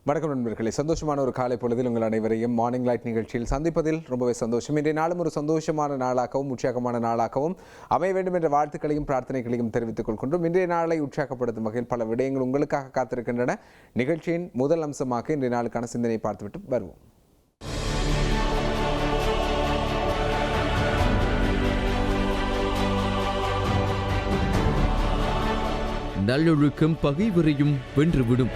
வணக்கம் நண்பர்களே, சந்தோஷமான ஒரு காலை பொழுதில் உங்கள் அனைவரையும் மார்னிங் லைட் நிகழ்ச்சியில் சந்திப்பதில் ரொம்பவே சந்தோஷம். இன்றைய நாளும் ஒரு சந்தோஷமான நாளாகவும் உற்சாகமான நாளாகவும் அமைய வேண்டும் என்ற வாழ்த்துக்களையும் பிரார்த்தனைகளையும் தெரிவித்துக் கொள்கின்றோம். இன்றைய நாளை உற்சாகப்படுத்தும் வகையில் பல விடயங்கள் உங்களுக்காக காத்திருக்கின்றன. நிகழ்ச்சியின் முதல் அம்சமாக இன்றைய நாளுக்கான சிந்தனை பார்த்துவிட்டு வருவோம். நல்லொழுக்கம் பகைவரையும் வென்றுவிடும்.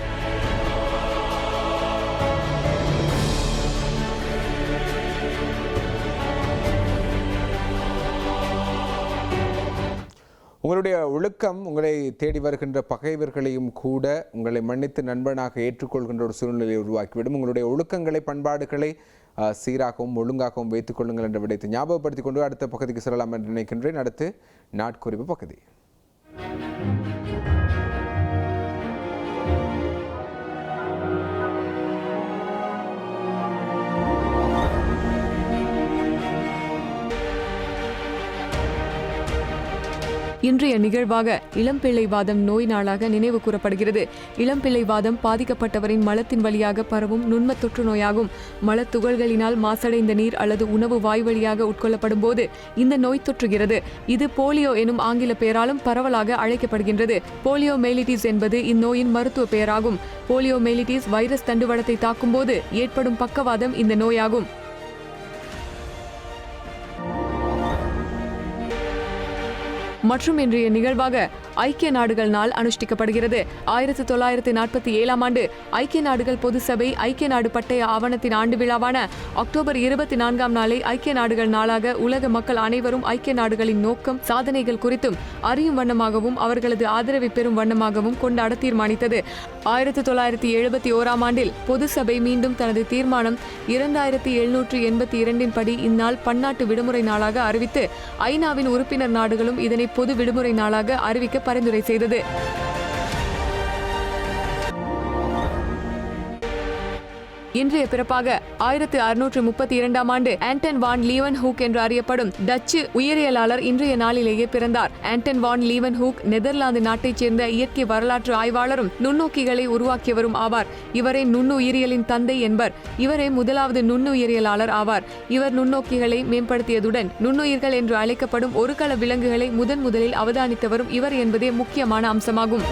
உங்களுடைய ஒழுக்கம் உங்களை தேடி வருகின்ற பகைவர்களையும் கூட உங்களை மன்னித்து நண்பனாக ஏற்றுக்கொள்கின்ற ஒரு சூழ்நிலையை உருவாக்கிவிடும். உங்களுடைய ஒழுக்கங்களை, பண்பாடுகளை சீராகவும் ஒழுங்காகவும் வைத்துக் கொள்ளுங்கள் என்ற விடயத்தை ஞாபகப்படுத்திக் கொண்டு அடுத்த பகுதிக்கு செல்லலாம் என்று நினைக்கின்றேன். அடுத்து நாட்குறிப்பு பகுதி. இன்றைய நிகழ்வாக இளம்பிள்ளைவாதம் நோய் நாளாக நினைவு கூறப்படுகிறது. இளம்பிள்ளைவாதம் பாதிக்கப்பட்டவரின் மலத்தின் வழியாக பரவும் நுண்ம தொற்று நோயாகும். மலத்துகள்களினால் மாசடைந்த நீர் அல்லது உணவு வாய் வழியாக உட்கொள்ளப்படும் போது இந்த நோய் தொற்றுகிறது. இது போலியோ எனும் ஆங்கில பெயராலும் பரவலாக அழைக்கப்படுகின்றது. போலியோமெலிட்டிஸ் என்பது இந்நோயின் மருத்துவ பெயராகும். போலியோமெலிட்டிஸ் வைரஸ் தண்டுவடத்தை தாக்கும் போது ஏற்படும் பக்கவாதம் இந்த நோயாகும். மற்றும் இன்றைய நிகழ்வாக ஐக்கிய நாடுகள் நாள் அனுஷ்டிக்கப்படுகிறது. 1947 ஆண்டு ஐக்கிய நாடுகள் பொது சபை ஐக்கிய நாடு பட்டய ஆவணத்தின் ஆண்டு விழாவான அக்டோபர் 24 நாளை ஐக்கிய நாடுகள் நாளாக உலக மக்கள் அனைவரும் ஐக்கிய நாடுகளின் நோக்கம், சாதனைகள் குறித்தும் அறியும் வண்ணமாகவும் அவர்களது ஆதரவை பெறும் வண்ணமாகவும் கொண்டாட தீர்மானித்தது. 1971 ஆண்டில் பொது சபை மீண்டும் தனது தீர்மானம் 2782 படி இந்நாள் பன்னாட்டு விடுமுறை நாளாக அறிவித்து ஐநாவின் உறுப்பினர் நாடுகளும் இதனை பொது விடுமுறை நாளாக அறிவிக்க பரிந்துரை செய்தது. இன்றைய பிறப்பாக 1632 ஆண்டு ஆண்டன் வான் லீவன்ஹூக் என்று அறியப்படும் டச்சு உயிரியலாளர் இன்றைய நாளிலேயே பிறந்தார். ஆண்டன் வான் லீவன்ஹூக் நெதர்லாந்து நாட்டைச் சேர்ந்த இயற்கை வரலாற்று ஆய்வாளரும் நுண்ணோக்கிகளை உருவாக்கியவரும் ஆவார். இவரை நுண்ணுயிரியலின் தந்தை என்பர். இவரே முதலாவது நுண்ணுயிரியலாளர் ஆவார். இவர் நுண்ணோக்கிகளை மேம்படுத்தியதுடன் நுண்ணுயிர்கள் என்று அழைக்கப்படும் ஒரு கள விலங்குகளை முதலில் அவதானித்தவரும் இவர் என்பதே முக்கியமான அம்சமாகும்.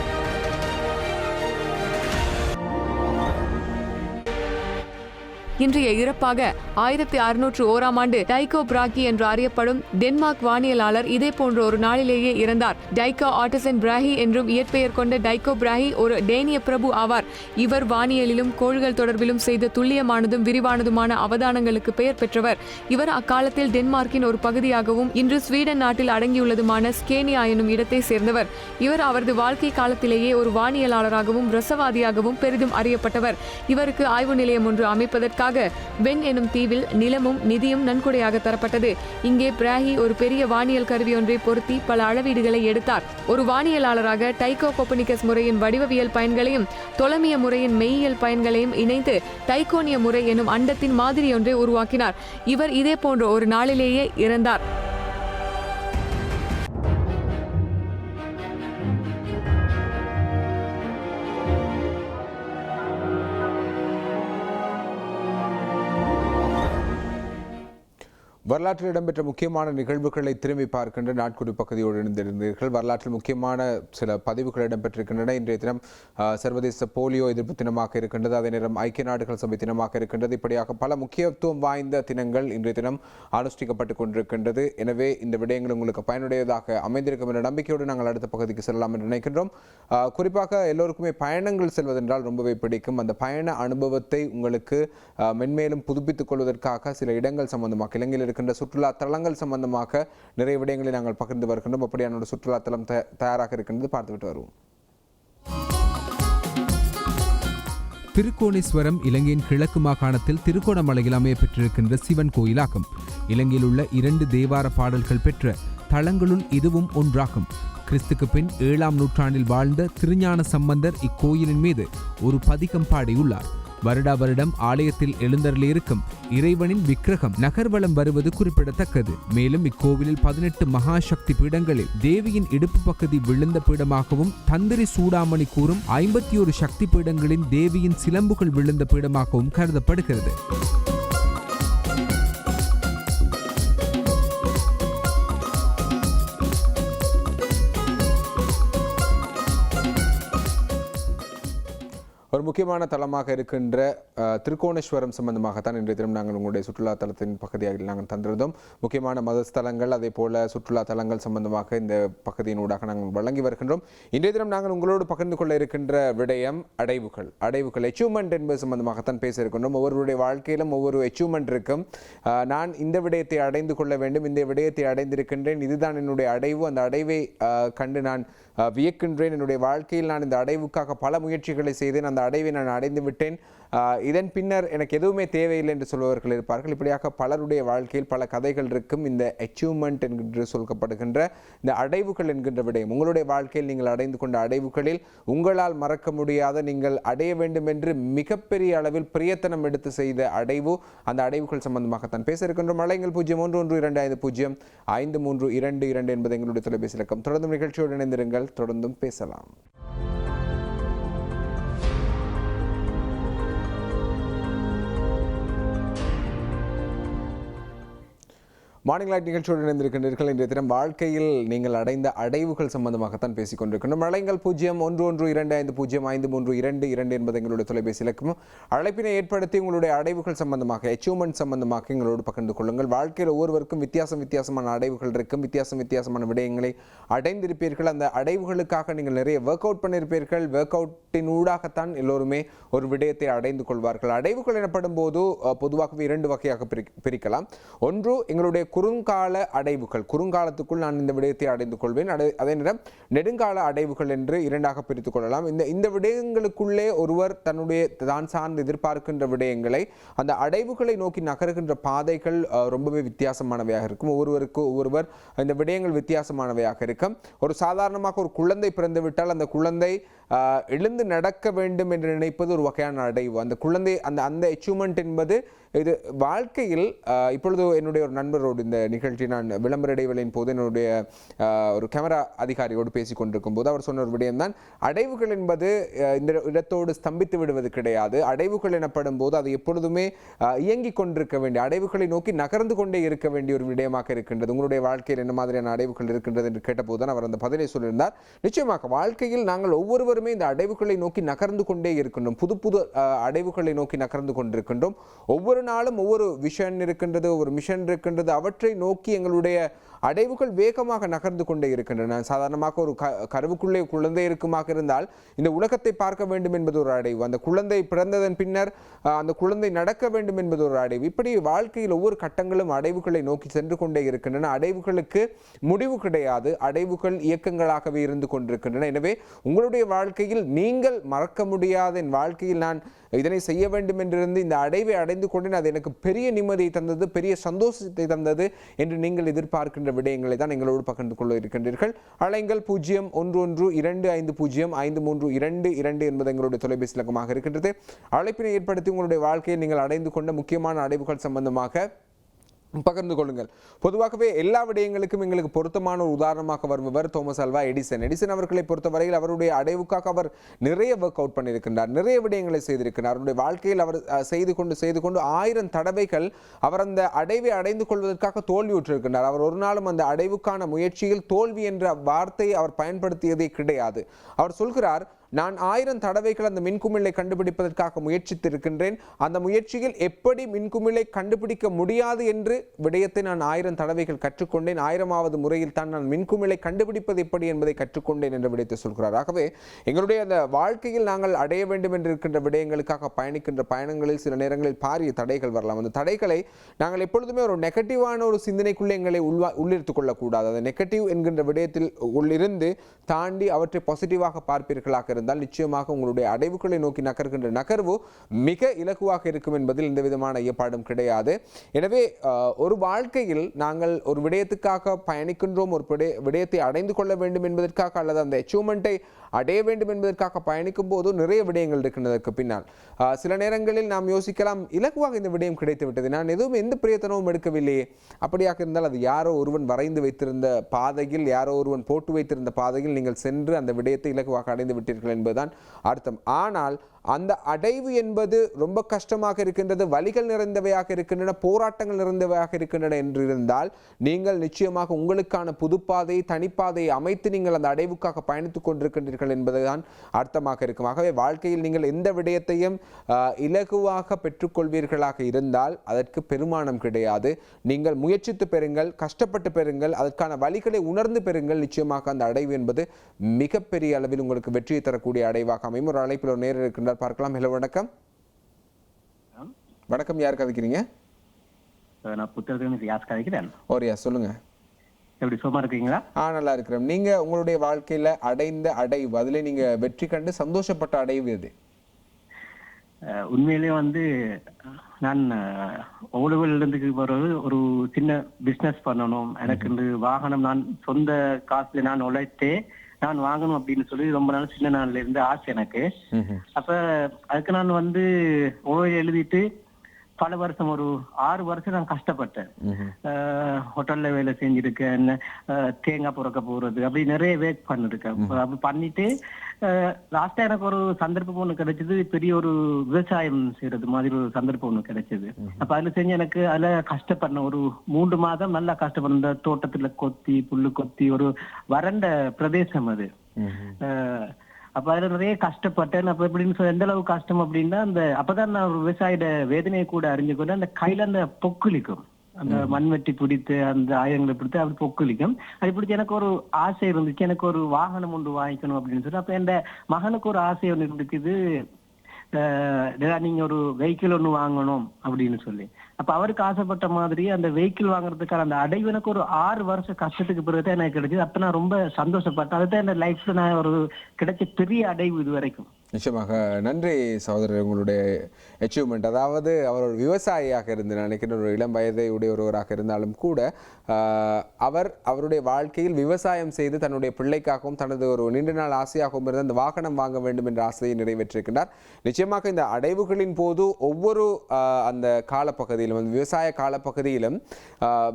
இன்றைய இறப்பாக 1601 ஆண்டு டைகோ பிராகி என்று அறியப்படும் டென்மார்க் வானியலாளர் இதே போன்ற ஒரு நாளிலேயே இறந்தார். டைகோ ஆட்டசன் பிராஹி என்றும் இயற்பெயர் கொண்ட டைகோ பிராஹி ஒரு டேனிய பிரபு ஆவார். இவர் வானியலிலும் கோள்கள் தொடர்பிலும் செய்த துல்லியமானதும் விரிவானதுமான அவதானங்களுக்கு பெயர் பெற்றவர். இவர் அக்காலத்தில் டென்மார்க்கின் ஒரு பகுதியாகவும் இன்று ஸ்வீடன் நாட்டில் அடங்கியுள்ளதுமான ஸ்கேனியா எனும் இடத்தை சேர்ந்தவர். இவர் அவரது வாழ்க்கை காலத்திலேயே ஒரு வானியலாளராகவும் ரசவாதியாகவும் பெரிதும் அறியப்பட்டவர். இவருக்கு ஆய்வு நிலையம் ஒன்று அமைப்பதற்கு பென் எனும் தீவில் நிலமும் நிதியும் நன்கொடையாக தரப்பட்டது. இங்கே பிராஹி ஒரு பெரிய வானியல் கருவி ஒன்றை பொருத்தி பல அளவீடுகளை எடுத்தார். ஒரு வானியலாளராக டைகோ கோப்பர்னிகஸ் முறையின் வடிவவியல் பயன்களையும் தொலமிய முறையின் மெய்யியல் பயன்களையும் இணைந்து டைகோனிய முறை எனும் அண்டத்தின் மாதிரி ஒன்றை உருவாக்கினார். இவர் இதே போன்ற ஒரு நாளிலேயே இறந்தார். வரலாற்றில் இடம்பெற்ற முக்கியமான நிகழ்வுகளை திரும்பி பார்க்கின்ற நாட்குறிப்பு பகுதியோடு இணைந்திருந்தீர்கள். வரலாற்றில் முக்கியமான சில பதிவுகள் இடம்பெற்றிருக்கின்றன. இன்றைய தினம் சர்வதேச போலியோ எதிர்ப்பு தினமாக இருக்கின்றது. அதே நேரம் ஐக்கிய நாடுகள் சபை தினமாக இருக்கின்றது. இப்படியாக பல முக்கியத்துவம் வாய்ந்த தினங்கள் இன்றைய தினம் அனுஷ்டிக்கப்பட்டுக் கொண்டிருக்கின்றது. எனவே இந்த விடயங்கள் உங்களுக்கு பயனுடையதாக அமைந்திருக்கும் என்ற நம்பிக்கையோடு நாங்கள் அடுத்த பகுதிக்கு செல்லலாம் என்று நினைக்கின்றோம். குறிப்பாக எல்லோருக்குமே பயணங்கள் செல்வதென்றால் ரொம்பவே பிடிக்கும். அந்த பயண அனுபவத்தை உங்களுக்கு மென்மேலும் புதுப்பித்துக் கொள்வதற்காக சில இடங்கள் சம்பந்தமாக இலங்கையில் இருக்கின்ற சுற்றுலா தலங்கள் சம்பந்தமாக நிறைய விடயங்களை நாங்கள் பகிர்ந்து வருகின்றோம். அப்படியான சுற்றுலா தலம் தயாராக இருக்கின்றது, பார்த்துவிட்டு வருவோம். திருக்கோணேஸ்வரம் இலங்கையின் கிழக்கு மாகாணத்தில் திருகோணமலையில் அமைய பெற்றிருக்கின்ற சிவன் கோயிலாகும். இலங்கையில் உள்ள 2 தேவார பாடல்கள் பெற்ற தலங்களுள் இதுவும் ஒன்றாகும். கிறிஸ்துக்கு பின் 7ஆம் நூற்றாண்டில் வாழ்ந்த திருஞான சம்பந்தர் இக்கோயிலின் மீது ஒரு பதிகம் பாடியுள்ளார். வருடா வருடம் ஆலயத்தில் எழுந்தருளியிருக்கும் இறைவனின் விக்கிரகம் நகர்வலம் வருவது குறிப்பிடத்தக்கது. மேலும் இக்கோவிலில் 18 மகா சக்தி பீடங்களில் தேவியின் இடுப்பு பகுதி விழுந்த பீடமாகவும், தந்திரி சூடாமணி கூறும் 51 சக்தி பீடங்களின் தேவியின் சிலம்புகள் விழுந்த பீடமாகவும் கருதப்படுகிறது. ஒரு முக்கியமான தளமாக இருக்கின்ற திருக்கோணேஸ்வரம் சம்பந்தமாகத்தான் இன்றைய தினம் நாங்கள் உங்களுடைய சுற்றுலா தலத்தின் பகுதியாக நாங்கள் தந்திருந்தோம். முக்கியமான மத ஸ்தலங்கள் அதே போல சுற்றுலா தலங்கள் சம்பந்தமாக இந்த பகுதியினூடாக நாங்கள் வழங்கி வருகின்றோம். இன்றைய தினம் நாங்கள் உங்களோடு பகிர்ந்து கொள்ள இருக்கின்ற விடயம் அடைவுகள். அச்சீவ்மெண்ட் என்பது சம்பந்தமாகத்தான் பேச இருக்கின்றோம். ஒவ்வொருடைய வாழ்க்கையிலும் ஒவ்வொரு அச்சீவ்மெண்ட் இருக்கும். நான் இந்த விடயத்தை அடைந்து கொள்ள வேண்டும், இந்த விடயத்தை அடைந்திருக்கின்றேன், இதுதான் என்னுடைய அடைவு, அந்த அடைவை கண்டு நான் வியக்கின்றேன், என்னுடைய வாழ்க்கையில் நான் இந்த அடைவுக்காக பல முயற்சிகளை செய்தேன், அந்த அடைவை நான் அடைந்து விட்டேன், இதன் பின்னர் எனக்கு எதுவுமே தேவையில்லை என்று சொல்பவர்கள் இருப்பார்கள். இப்படியாக பலருடைய வாழ்க்கையில் பல கதைகள் இருக்கும். இந்த அச்சீவ்மெண்ட் என்று சொல்லப்படுகின்ற இந்த அடைவுகள் என்கின்ற விடயம், உங்களுடைய வாழ்க்கையில் நீங்கள் அடைந்து கொண்ட அடைவுகளில் உங்களால் மறக்க முடியாத, நீங்கள் அடைய வேண்டும் என்று மிகப்பெரிய அளவில் பிரயத்தனம் எடுத்து செய்த அடைவு, அந்த அடைவுகள் சம்பந்தமாகத்தான் பேச இருக்கின்றோம். அழைங்கள் 011225053222 என்பது எங்களுடைய தொலைபேசி இலக்கம். தொடர்ந்து நிகழ்ச்சியோடு இணைந்திருங்கள், தொடர்ந்தும் பேசலாம். மார்னிங் லைட் நிகழ்ச்சியோடு இணைந்திருக்கின்றீர்கள். இன்றைய தினம் வாழ்க்கையில் நீங்கள் அடைந்த அடைவுகள் சம்பந்தமாகத்தான் பேசிக் கொண்டிருக்கின்றோம். அழைங்கள் 011225053222 என்பது எங்களுடைய தொலைபேசி இலக்கம். அழைப்பினை ஏற்படுத்தி உங்களுடைய அடைவுகள் சம்பந்தமாக, அச்சீவ்மெண்ட் சம்பந்தமாக எங்களோடு பகிர்ந்து கொள்ளுங்கள். வாழ்க்கையில் ஒவ்வொருவருக்கும் வித்தியாசமான அடைவுகள் இருக்கும், வித்தியாசமான விடயங்களை அடைந்திருப்பீர்கள். அந்த அடைவுகளுக்காக நீங்கள் நிறைய ஒர்க் அவுட் பண்ணியிருப்பீர்கள். ஒர்க் அவுட்டின் ஊடாகத்தான் எல்லோருமே ஒரு விடயத்தை அடைந்து கொள்வார்கள். அடைவுகள் எனப்படும் போது பொதுவாகவே 2 வகையாக பிரிக்கலாம். ஒன்று எங்களுடைய குறுங்கால அடைவுகள், குறுங்காலத்துக்குள் நான் இந்த விடயத்தை அடைந்து கொள்வேன். அதே நேரம் நெடுங்கால அடைவுகள் என்று 2ஆக பிரித்துக் கொள்ளலாம். இந்த விடயங்களுக்குள்ளே ஒருவர் தான் சார்ந்து எதிர்பார்க்கின்ற விடயங்களை, அந்த அடைவுகளை நோக்கி நகருகின்ற பாதைகள் ரொம்பவே வித்தியாசமானவையாக இருக்கும். ஒருவர் இந்த விடயங்கள் வித்தியாசமானவையாக இருக்கும். ஒரு சாதாரணமாக ஒரு குழந்தை பிறந்து விட்டால் அந்த குழந்தை எழுந்து நடக்க வேண்டும் என்று நினைப்பது ஒரு வகையான அடைவு. அந்த குழந்தை அந்த அச்சீவ்மெண்ட் என்பது இது வாழ்க்கையில். இப்பொழுது என்னுடைய ஒரு நண்பரோடு இந்த நிகழ்ச்சி நான் விளம்பர இடைவெளியின் போது என்னுடைய ஒரு கேமரா அதிகாரியோடு பேசிக் கொண்டிருக்கும் போது அவர் சொன்ன ஒரு விடயம்தான், அடைவுகள் என்பது இந்த இடத்தோடு ஸ்தம்பித்து விடுவது கிடையாது. அடைவுகள் எனப்படும் போது அது எப்பொழுதுமே இயங்கிக் கொண்டிருக்க வேண்டிய, அடைவுகளை நோக்கி நகர்ந்து கொண்டே இருக்க வேண்டிய ஒரு விடயமாக இருக்கின்றது. உங்களுடைய வாழ்க்கையில் என்ன மாதிரியான அடைவுகள் இருக்கின்றது என்று கேட்டபோது தான் அவர் அந்த பதிலை சொல்லியிருந்தார். நிச்சயமாக வாழ்க்கையில் நாங்கள் ஒவ்வொருவருமே இந்த அடைவுகளை நோக்கி நகர்ந்து கொண்டே இருக்கின்றோம். புது அடைவுகளை நோக்கி நகர்ந்து கொண்டிருக்கின்றோம். ஒவ்வொரு நாளும் ஒவ்வொரு விஷன் இருக்கின்றது, ஒவ்வொரு மிஷன் இருக்கின்றது. அவற்றை நோக்கி எங்களுடைய அடைவுகள் வேகமாக நகர்ந்து கொண்டே இருக்கின்றன. சாதாரணமாக ஒரு கருவுக்குள்ளே குழந்தை இருக்குமாக இருந்தால் இந்த உலகத்தை பார்க்க வேண்டும் என்பது ஒரு அடைவு. அந்த குழந்தை பிறந்ததன் பின்னர் அந்த குழந்தை நடக்க வேண்டும் என்பது ஒரு அடைவு. இப்படி வாழ்க்கையில் ஒவ்வொரு கட்டங்களும் அடைவுகளை நோக்கி சென்று கொண்டே இருக்கின்றன. அடைவுகளுக்கு முடிவு கிடையாது. அடைவுகள் இயக்கங்களாகவே இருந்து கொண்டிருக்கின்றன. எனவே உங்களுடைய வாழ்க்கையில் நீங்கள் மறக்க முடியாத, என் வாழ்க்கையில் நான் இதனை செய்ய வேண்டும் என்றிருந்து இந்த அடைவை அடைந்து கொண்டேன், அது எனக்கு பெரிய நிம்மதியை தந்தது, பெரிய சந்தோஷத்தை தந்தது என்று நீங்கள் எதிர்பார்க்கின்ற விடயங்களை தான் எங்களோடு பகிர்ந்து கொள்ள இருக்கின்றீர்கள். அழைங்கள் 011225053222 என்பது எங்களுடைய தொலைபேசி இலக்கமாக இருக்கின்றது. அழைப்பினை ஏற்படுத்தி உங்களுடைய வாழ்க்கையை நீங்கள் அடைந்து கொண்ட முக்கியமான அடைவுகள் சம்பந்தமாக பகிர்ந்து கொள்ளுங்கள். பொதுவாகவே எல்லா விடயங்களுக்கும் எங்களுக்கு பொருத்தமான ஒரு உதாரணமாக வருபவர் தோமஸ் ஆல்வா எடிசன். எடிசன் அவர்களை பொறுத்தவரையில் அவருடைய அடைவுக்காக அவர் நிறைய ஒர்க் அவுட் பண்ணியிருக்கின்றார், நிறைய விடயங்களை செய்திருக்கிறார். அவருடைய வாழ்க்கையில் அவர் செய்து கொண்டு 1000 தடவைகள் அவர் அந்த அடைவை அடைந்து கொள்வதற்காக தோல்வியுற்றிருக்கின்றார். அவர் ஒரு நாளும் அந்த அடைவுக்கான முயற்சியில் தோல்வி என்ற வார்த்தையை அவர் பயன்படுத்தியதே கிடையாது. அவர் சொல்கிறார், நான் 1000 தடவைகள் அந்த மின்குமிழை கண்டுபிடிப்பதற்காக முயற்சித்திருக்கின்றேன். அந்த முயற்சியில் எப்படி மின்குமிழை கண்டுபிடிக்க முடியாது என்று விடயத்தை நான் 1000 தடவைகள் கற்றுக்கொண்டேன். 1000வது முறையில் தான் நான் மின்குமிழை கண்டுபிடிப்பது எப்படி என்பதை கற்றுக்கொண்டேன் என்று விடயத்தை சொல்கிறார். ஆகவே எங்களுடைய அந்த வாழ்க்கையில் நாங்கள் அடைய வேண்டும் என்று இருக்கின்ற விடயங்களுக்காக பயணிக்கின்ற பயணங்களில் சில நேரங்களில் பாரிய தடைகள் வரலாம். அந்த தடைகளை நாங்கள் எப்பொழுதுமே ஒரு நெகட்டிவான ஒரு சிந்தனைக்குள்ளே எங்களை உள்ளிருத்துக் கொள்ளக்கூடாது. அந்த நெகட்டிவ் என்கின்ற விடயத்தில் உள்ளிருந்து தாண்டி அவற்றை பாசிட்டிவாக பார்ப்பீர்களாக இருந்தால் நிச்சயமாக உங்களுடைய அடைவுகளை நோக்கி நகர்கின்ற நகர்வு மிக இலகுவாக இருக்கும் என்பதில் எந்த விதமான ஐயப்பாடும் கிடையாது. எனவே ஒரு வாழ்க்கையில் நாங்கள் ஒரு விடயத்துக்காக பயணிக்கின்றோம், ஒரு விடயத்தை அடைந்து கொள்ள வேண்டும் என்பதற்காக அல்லது அந்த அச்சீவ்மெண்ட்டை அடைய வேண்டும் என்பதற்காக பயணிக்கும் போது நிறைய விடயங்கள் இருக்கின்றதற்கு பின்னால் சில நேரங்களில் நாம் யோசிக்கலாம், இலகுவாக இந்த விடயம் கிடைத்து விட்டது, நான் எதுவும் எந்த பிரயத்தனமும் எடுக்கவில்லையே. அப்படியாக இருந்தால் அது யாரோ ஒருவன் வரைந்து வைத்திருந்த பாதையில், யாரோ ஒருவன் போட்டு வைத்திருந்த பாதையில் நீங்கள் சென்று அந்த விடயத்தை இலகுவாக அடைந்து விட்டீர்கள் என்பதுதான் அர்த்தம். ஆனால் அந்த அடைவு என்பது ரொம்ப கஷ்டமாக இருக்கின்றது, வலிகள் நிறைந்தவையாக இருக்கின்றன, போராட்டங்கள் நிறைந்தவையாக இருக்கின்றன என்று இருந்தால் நீங்கள் நிச்சயமாக உங்களுக்கான புதுப்பாதையை, தனிப்பாதையை அமைத்து நீங்கள் அந்த அடைவுக்காக பயணித்துக் கொண்டிருக்கின்றீர்கள் என்பதுதான் அர்த்தமாக இருக்கும். ஆகவே வாழ்க்கையில் நீங்கள் எந்த விடயத்தையும் இலகுவாக பெற்றுக்கொள்வீர்களாக இருந்தால் அதற்கு பெருமானம் கிடையாது. நீங்கள் முயற்சித்து பெறுங்கள், கஷ்டப்பட்டு பெறுங்கள், அதற்கான வலிகளை உணர்ந்து பெறுங்கள். நிச்சயமாக அந்த அடைவு என்பது மிகப்பெரிய அளவில் உங்களுக்கு வெற்றியை தரக்கூடிய அடைவாக அமையும். ஒரு அழைப்பில் ஒரு நேரம் இருக்கின்றார், பார்க்கலாம். ஹலோ, வணக்கம். வணக்கம், யார் கதைக்கிறீங்க? நான் புத்தகத்துக்கு யாஸ் கதைக்கிறேன். ஓரியா, சொல்லுங்க. எப்படி சும்மா இருக்கீங்களா? நல்லா இருக்கிறேன். நீங்க உங்களுடைய வாழ்க்கையில அடைந்த அடைவு, அதுல நீங்க வெற்றி கண்டு சந்தோஷப்பட்ட அடைவு எது? உண்மையிலேயே நான் ஓடுவதிலிருந்து ஒரு சின்ன பிசினஸ் பண்ணணும், எனக்கு வாகனம் நான் சொந்த காசுல நான் உழைத்தே நான் வாங்கணும் அப்படின்னு சொல்லி ரொம்ப நாள் சின்ன நாள்ல இருந்து ஆசை எனக்கு. அப்ப அதுக்கு நான் ஓய்வு எழுதிட்டு பல வருஷம், ஒரு 6 வருஷம் நான் கஷ்டப்பட்டேன். ஹோட்டல்ல வேலை செஞ்சிருக்கேன், தேங்காய் புறக்க போறது, அப்படி நிறைய வேக் பண்ணிருக்கேன். அப்படி பண்ணிட்டு லாஸ்டா எனக்கு ஒரு சந்தர்ப்பம் ஒண்ணு கிடைச்சது, பெரிய ஒரு விவசாயம் செய்யறது மாதிரி ஒரு சந்தர்ப்பம் ஒண்ணு கிடைச்சது. அப்ப அதுல செஞ்சு எனக்கு அதுல கஷ்டப்பட ஒரு 3 மாதம் நல்லா கஷ்டப்பட, தோட்டத்துல கொத்தி புல்லு கொத்தி, ஒரு வறண்ட பிரதேசம் அது. அப்ப அதுல நிறைய கஷ்டப்பட்டேன். அப்ப எப்படின்னு சொல்ல, எந்த அளவு கஷ்டம் அப்படின்னா, அப்பதான் நான் ஒரு விவசாயிட வேதனையை கூட அறிஞ்சுக்கொண்டு, அந்த கையில அந்த பொக்குலிக்கும், அந்த மண்வெட்டி பிடித்து அந்த ஆயுதங்களை பிடித்து அப்படி பொக்குலிக்கும். அது பிடிச்சி எனக்கு ஒரு ஆசை இருந்துச்சு, எனக்கு ஒரு வாகனம் ஒன்று வாங்கிக்கணும் அப்படின்னு சொல்லி. அப்ப என் மகனுக்கு ஒரு ஆசை ஒன்று இருந்துக்குது, நீங்க ஒரு வெஹிக்கிள் ஒண்ணு வாங்கணும் அப்படின்னு சொல்லி. அப்ப அவருக்கு ஆசைப்பட்ட மாதிரி அந்த வெஹிக்கிள் வாங்குறதுக்கான அந்த அடைவு எனக்கு ஒரு 6 வருஷம் கஷ்டத்துக்கு பிறகுதான் எனக்கு கிடைச்சது. அப்ப நான் ரொம்ப சந்தோஷப்பட்டேன். அதுதான் என் லைஃப்ல நான் ஒரு கிடைச்ச பெரிய அடைவு இது வரைக்கும். நிச்சயமாக நன்றி சகோதரர், உங்களுடைய அச்சீவ்மெண்ட். அதாவது அவர் ஒரு விவசாயியாக இருந்து, நினைக்கிற ஒரு இளம் வயதை உடையவராக இருந்தாலும் கூட அவருடைய வாழ்க்கையில் விவசாயம் செய்து தன்னுடைய பிள்ளைக்காகவும் தனது ஒரு நீண்ட நாள் ஆசையாகவும் இருந்த அந்த வாகனம் வாங்க வேண்டும் என்ற ஆசையை நிறைவேற்றிருக்கின்றார். நிச்சயமாக இந்த அடைவுகளின் போது ஒவ்வொரு அந்த காலப்பகுதியிலும், அந்த விவசாய காலப்பகுதியிலும்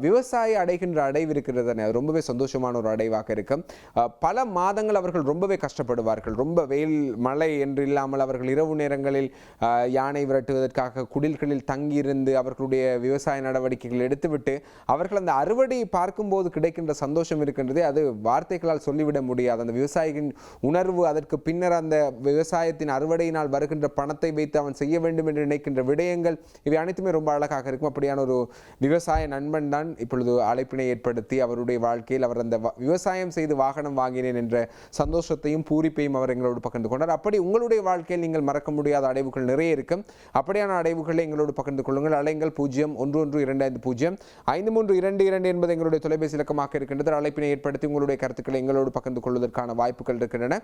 விவசாயி அடைகின்ற அடைவு இருக்கிறது, அது ரொம்பவே சந்தோஷமான ஒரு அடைவாக இருக்கும். பல மாதங்கள் அவர்கள் ரொம்பவே கஷ்டப்படுவார்கள். ரொம்ப வெயில் மழை என்று இல்லாமல் அவர்கள் இரவு நேரங்களில் யானை விரட்டுவதற்காக குடில்களில் தங்கியிருந்து அவர்களுடைய விவசாய நடவடிக்கைகள் எடுத்துவிட்டு அவர்கள் அந்த அறுவடையை பார்க்கும்போது கிடைக்கின்ற சந்தோஷம் இருக்கின்றதே, அது வார்த்தைகளால் சொல்லிவிட முடியாது. அந்த விவசாயியின் உணர்வு, அதற்கு பின்னர் அந்த விவசாயத்தின் அறுவடையினால் வருகின்ற பணத்தை வைத்து அவன் செய்ய வேண்டும் என்று நினைக்கின்ற விடயங்கள், இவை அனைத்துமே ரொம்ப அழகாக இருக்கும். அப்படியான ஒரு விவசாய நண்பன் தான் இப்பொழுது அழைப்பினை ஏற்படுத்தி அவருடைய வாழ்க்கையில் அவர் அந்த விவசாயம் செய்து வாகனம் வாங்கினேன் என்ற சந்தோஷத்தையும் பூரிப்பையும் அவர் எங்களோடு பகிர்ந்து கொண்டார். அப்படி உங்களுடைய வாழ்க்கையில் நீங்கள் மறக்க முடியாத அடைவுகள் நிறைய இருக்கும். அப்படியான அடைவுகளை எங்களோடு பகிர்ந்து கொள்ளுங்கள். அலைங்கள் 011225053222 என்பது எங்களுடைய தொலைபேசி இலக்கமாக இருக்கின்றது. அழைப்பினை ஏற்படுத்தி உங்களுடைய கருத்துக்களை எங்களோடு பகிர்ந்து கொள்வதற்கான வாய்ப்புகள் இருக்கின்றன.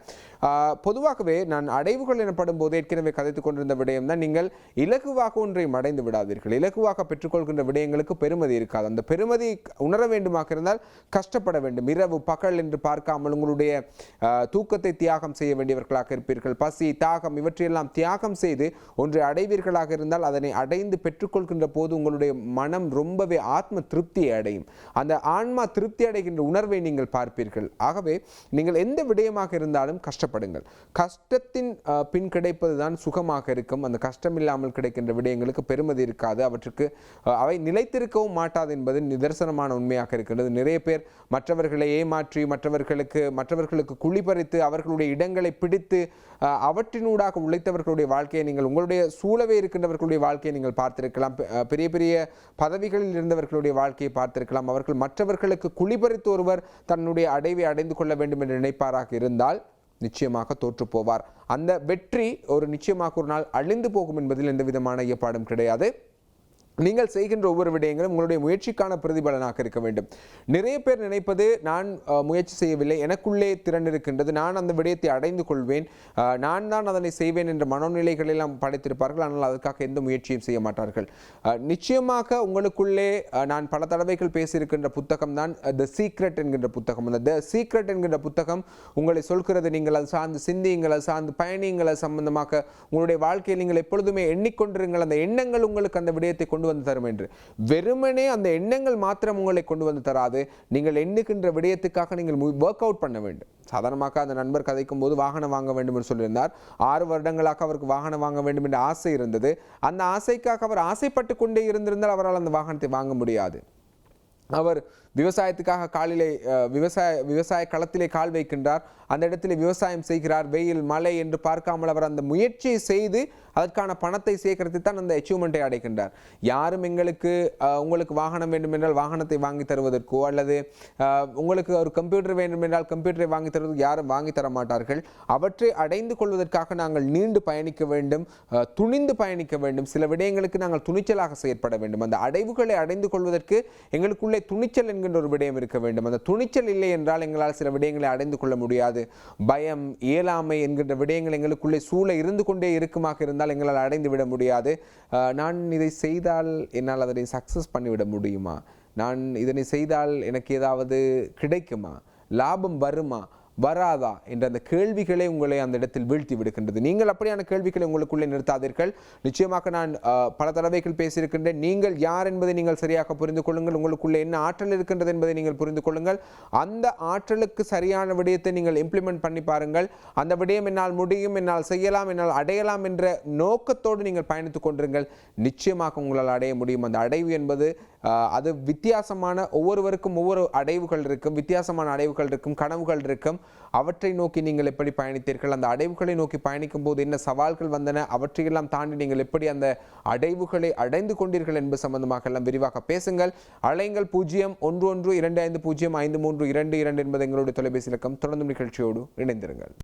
பொதுவாகவே நான் அடைவுகள் எனப்படும் போது ஏற்கனவே கதைத்துக் கொண்டிருந்த விடயம் தான், நீங்கள் இலகுவாக ஒன்றையும் அடைந்து விடாதீர்கள். இலகுவாக பெற்றுக்கொள்கின்ற விடயங்களுக்கு பெருமதி இருக்காது. அந்த பெருமதி உணர வேண்டுமாக இருந்தால் கஷ்டப்பட வேண்டும். இரவு பகல் என்று பார்க்காமல் உங்களுடைய தூக்கத்தை தியாகம் செய்ய வேண்டியவர்களாக இருப்பீர்கள். பசி, தாகம் இவற்றையெல்லாம் தியாகம் செய்து ஒன்றை அடைவீர்களாக இருந்தால் அதனை அடைந்து பெற்றுக்கொள்கின்ற போது உங்களுடைய மனம் ரொம்பவே ஆத்ம திருப்தியை அடையும். அந்த ஆன்மா திருப்தி அடைகின்ற உணர்வை நீங்கள் பார்ப்பீர்கள். ஆகவே நீங்கள் எந்த விடயமாக இருந்தாலும் கஷ்டப்படுங்கள். கஷ்டத்தின் பின் கிடைப்பதுதான் சுகமாக இருக்கும். அந்த கஷ்டம் இல்லாமல் கிடைக்கின்ற விடயங்களுக்கு பெருமதி இருக்காது. அவற்றுக்கு அவை நிலைத்திருக்கவும் மாட்டாது என்பது நிதர்சனமான உண்மையாக இருக்கின்றது. நிறைய பேர் மற்றவர்களை ஏமாற்றி மற்றவர்களுக்கு குழிபறித்து அவர்களுடைய இடங்களை பிடித்து அவற்றினூடாக உழைத்தவர்களுடைய வாழ்க்கையை நீங்கள், உங்களுடைய சூழவே இருக்கின்றவர்களுடைய வாழ்க்கையை நீங்கள் பார்த்திருக்கலாம். பெரிய பெரிய பதவிகளில் இருந்தவர்களுடைய வாழ்க்கையை பார்த்திருக்கலாம். அவர்கள் மற்றவர்களுக்கு குழிபறித்து ஒருவர் தன்னுடைய அடைவை அடைந்து கொள்ள வேண்டும் என்று நினைப்பாராக இருந்தால் நிச்சயமாக தோற்று போவார். அந்த வெற்றி நிச்சயமாக ஒரு நாள் அழிந்து போகும் என்பதில் எந்த விதமான ஐயப்பாடும் கிடையாது. நீங்கள் செய்கின்ற ஒவ்வொரு விடயங்களும் உங்களுடைய முயற்சிக்கான பிரதிபலனாக இருக்க வேண்டும். நிறைய பேர் நினைப்பது நான் முயற்சி செய்யவில்லை, எனக்குள்ளே திறன் இருக்கின்றது, நான் அந்த விடயத்தை அடைந்து கொள்வேன், நான் தான் அதனை செய்வேன் என்ற மனோநிலைகள் எல்லாம் படைத்திருப்பார்கள். ஆனால் அதற்காக எந்த முயற்சியும் செய்ய மாட்டார்கள். நிச்சயமாக உங்களுக்குள்ளே நான் பல தடவைகள் பேசியிருக்கின்ற புத்தகம் தான் த சீக்ரெட் என்கின்ற புத்தகம். அந்த த சீக்ரெட் என்கின்ற புத்தகம் உங்களை சொல்கிறது, நீங்கள் அது சார்ந்து சிந்தியுங்கள், அது சார்ந்து பயணியுங்கள், அது சம்பந்தமாக உங்களுடைய வாழ்க்கையில் நீங்கள் எப்பொழுதுமே எண்ணிக்கொண்டிருங்கள். அந்த எண்ணங்கள் உங்களுக்கு அந்த விடயத்தை கொண்டு வந்து தரும் என்று. வெறுமனே அந்த எண்ணங்கள் மாத்திரம் உங்களை கொண்டு வந்து தராது. நீங்கள் எண்ணுகின்ற விடயத்துக்காக நீங்கள் ஒர்க் அவுட் பண்ண வேண்டும். சாதாரணமாக அந்த நண்பர் கதைக்கும் போது வாகனம் வாங்க வேண்டும் என்று சொல்லியிருந்தார். 6 வருடங்களாக அவருக்கு வாகனம் வாங்க வேண்டும் என்ற ஆசை இருந்தது. அந்த ஆசைக்காக அவர் ஆசைப்பட்டு கொண்டே இருந்திருந்தால் அவரால் அந்த வாகனத்தை வாங்க முடியாது. அவர் விவசாயத்துக்காக காலிலே விவசாய களத்திலே கால் வைக்கின்றார். அந்த இடத்திலே விவசாயம் செய்கிறார். வெயில் மழை என்று பார்க்காமல் அவர் அந்த முயற்சியை செய்து அதற்கான பணத்தை சேகரித்து தான் அந்த அச்சீவ்மெண்ட்டை அடைகின்றார். யாரும் உங்களுக்கு வாகனம் வேண்டும் என்றால் வாகனத்தை வாங்கி தருவதற்கோ அல்லது உங்களுக்கு ஒரு கம்ப்யூட்டர் வேண்டும் என்றால் கம்ப்யூட்டரை வாங்கி தருவதற்கு யாரும் வாங்கி தர மாட்டார்கள். அவற்றை அடைந்து கொள்வதற்காக நாங்கள் நீண்டு பயணிக்க வேண்டும், துணிந்து பயணிக்க வேண்டும். சில விடயங்களுக்கு நாங்கள் துணிச்சலாக செயற்பட வேண்டும். அந்த அடைவுகளை அடைந்து கொள்வதற்கு எங்களுக்குள்ளே துணிச்சல் என்கின்ற ஒரு விடயம் இருக்க வேண்டும். அந்த துணிச்சல் இல்லை என்றால் எங்களால் சில விடயங்களை அடைந்து கொள்ள முடியாது. பயம், இயலாமை என்கின்ற விடயங்கள் எங்களுக்குள்ளே சூழ இருந்து கொண்டே இருக்குமாக இருந்தால் எங்களால் அடைந்து விட முடியாது. நான் இதை செய்தால் என்னால் அதனை சக்சஸ் பண்ணிவிட முடியுமா, நான் இதனை செய்தால் எனக்கு ஏதாவது கிடைக்குமா, லாபம் வருமா வராதா என்ற அந்த கேள்விகளை உங்களை அந்த இடத்தில் வீழ்த்தி விடுகின்றது. நீங்கள் அப்படியான கேள்விகளை உங்களுக்குள்ளே நிறுத்தாதீர்கள். நிச்சயமாக நான் பல தடவைகள் பேசியிருக்கின்றேன். நீங்கள் யார் என்பதை நீங்கள் சரியாக புரிந்து கொள்ளுங்கள். உங்களுக்குள்ளே என்ன ஆற்றல் இருக்கின்றது என்பதை நீங்கள் புரிந்து கொள்ளுங்கள். அந்த ஆற்றலுக்கு சரியான விடயத்தை நீங்கள் இம்ப்ளிமெண்ட் பண்ணி பாருங்கள். அந்த விடயம் என்னால் முடியும், என்னால் செய்யலாம், என்னால் அடையலாம் என்ற நோக்கத்தோடு நீங்கள் பயணித்துக் கொண்டிருங்கள். நிச்சயமாக உங்களால் அடைய முடியும். அந்த அடைவு என்பது அது வித்தியாசமான, ஒவ்வொருவருக்கும் ஒவ்வொரு அடைவுகள் இருக்கும், வித்தியாசமான அடைவுகள் இருக்கும், கனவுகள் இருக்கும். அவற்றை நோக்கி நீங்கள் எப்படி பயணித்தீர்கள், அந்த அடைவுகளை நோக்கி பயணிக்கும் போது என்ன சவால்கள் வந்தன, அவற்றையெல்லாம் தாண்டி நீங்கள் எப்படி அந்த அடைவுகளை அடைந்து கொண்டீர்கள் என்பது சம்பந்தமாக எல்லாம் விரிவாக பேசுங்கள். அழைங்கள் 011255053222 என்பது எங்களுடைய தொலைபேசி இலக்கம். தொடர்ந்து நிகழ்ச்சியோடு இணைந்திருங்கள்.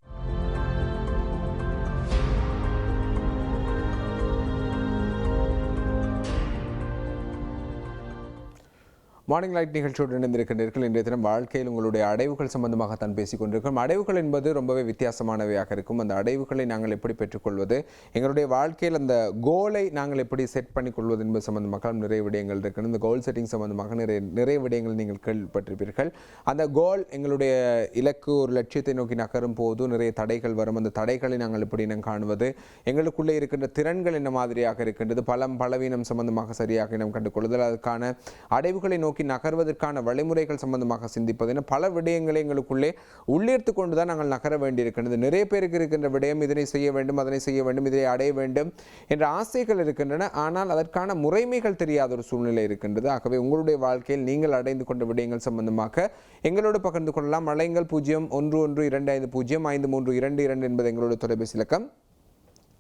மார்னிங் லைட் நிகழ்ச்சியோடு இணைந்திருக்கின்றீர்கள். இன்றைய தினம் வாழ்க்கையில் உங்களுடைய அடைவுகள் சம்பந்தமாக தான் பேசிக் கொண்டிருக்கிறோம். அடைவுகள் என்பது ரொம்பவே வித்தியாசமானவையாக இருக்கும். அந்த அடைவுகளை நாங்கள் எப்படி பெற்றுக்கொள்வது, எங்களுடைய வாழ்க்கையில் அந்த கோலை நாங்கள் எப்படி செட் பண்ணிக்கொள்வது என்பது சம்பந்தமாக நிறைய விடயங்கள் இருக்கிறது. இந்த கோல் செட்டிங் சம்பந்தமாக நிறைய விடயங்கள் நீங்கள் கேள்விப்பட்டிருப்பீர்கள். அந்த கோல், எங்களுடைய இலக்கு, ஒரு லட்சியத்தை நோக்கி நகரும் போது நிறைய தடைகள் வரும். அந்த தடைகளை நாங்கள் எப்படி இனம் காணுவது, எங்களுக்குள்ளே இருக்கின்ற திறன்கள் என்ன மாதிரியாக இருக்கின்றது, பலவீனம் சம்பந்தமாக சரியாக இனம் கண்டுகொள்ளுதல், அதற்கான அடைவுகளை நோக்கி நகர்வதற்கான வழிமுறைகள் சம்பந்தமாக சிந்திப்பது என பல விடயங்களை எங்களுக்குள்ளே உள்ளீர்த்து கொண்டுதான் நாங்கள் நகர வேண்டியிருக்கின்றது. நிறைய பேருக்கு இருக்கின்ற விடயம், இதனை செய்ய வேண்டும், அதனை செய்ய வேண்டும், இதை அடைய வேண்டும் என்ற ஆசைகள் இருக்கின்றன. ஆனால் அதற்கான முறைமைகள் தெரியாத ஒரு சூழ்நிலை இருக்கின்றது. ஆகவே உங்களுடைய வாழ்க்கையில் நீங்கள் அடைந்து கொண்ட விடயங்கள் சம்பந்தமாக எங்களோடு பகிர்ந்து கொள்ளலாம். அழைங்கள் 011225053222 என்பது எங்களோட தொலைபேசி இலக்கம்.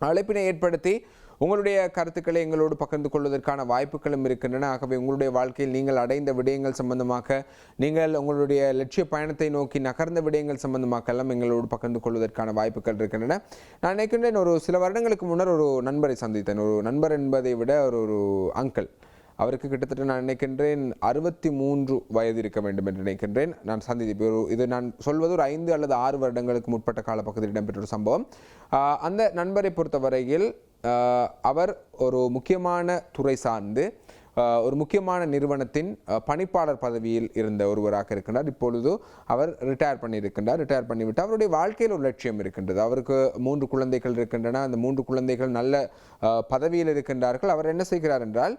அழைப்பினை ஏற்படுத்தி உங்களுடைய கருத்துக்களை எங்களோடு பகிர்ந்து கொள்வதற்கான வாய்ப்புகளும் இருக்கின்றன. ஆகவே உங்களுடைய வாழ்க்கையில் நீங்கள் அடைந்த விடயங்கள் சம்பந்தமாக, நீங்கள் உங்களுடைய லட்சிய பயணத்தை நோக்கி நகர்ந்த விடயங்கள் சம்பந்தமாக எல்லாம் எங்களோடு பகிர்ந்து கொள்வதற்கான வாய்ப்புகள் இருக்கின்றன. நான் நினைக்கின்றேன், ஒரு சில வருடங்களுக்கு முன்னர் ஒரு நண்பரை சந்தித்தேன். ஒரு நண்பர் என்பதை விட ஒரு அங்கிள். அவருக்கு கிட்டத்தட்ட நான் நினைக்கின்றேன் 63 வயது இருக்க வேண்டும் என்று நினைக்கின்றேன். நான் சந்தித்தேன். இது நான் சொல்வது ஒரு 5 அல்லது 6 வருடங்களுக்கு முற்பட்ட காலப்பகுதியில் இடம்பெற்ற ஒரு சம்பவம். அந்த நண்பரை பொறுத்தவரையில் அவர் ஒரு முக்கியமான துறை சார்ந்து ஒரு முக்கியமான நிறுவனத்தின் பணிப்பாளர் பதவியில் இருந்த ஒருவராக இருக்கின்றார். இப்பொழுது அவர் ரிட்டையர் பண்ணியிருக்கின்றார். ரிட்டையர் பண்ணிவிட்டு அவருடைய வாழ்க்கையில் ஒரு லட்சியம் இருக்கின்றது. அவருக்கு 3 குழந்தைகள் இருக்கின்றன. அந்த 3 குழந்தைகள் நல்ல பதவியில் இருக்கின்றார்கள். அவர் என்ன செய்கிறார் என்றால்,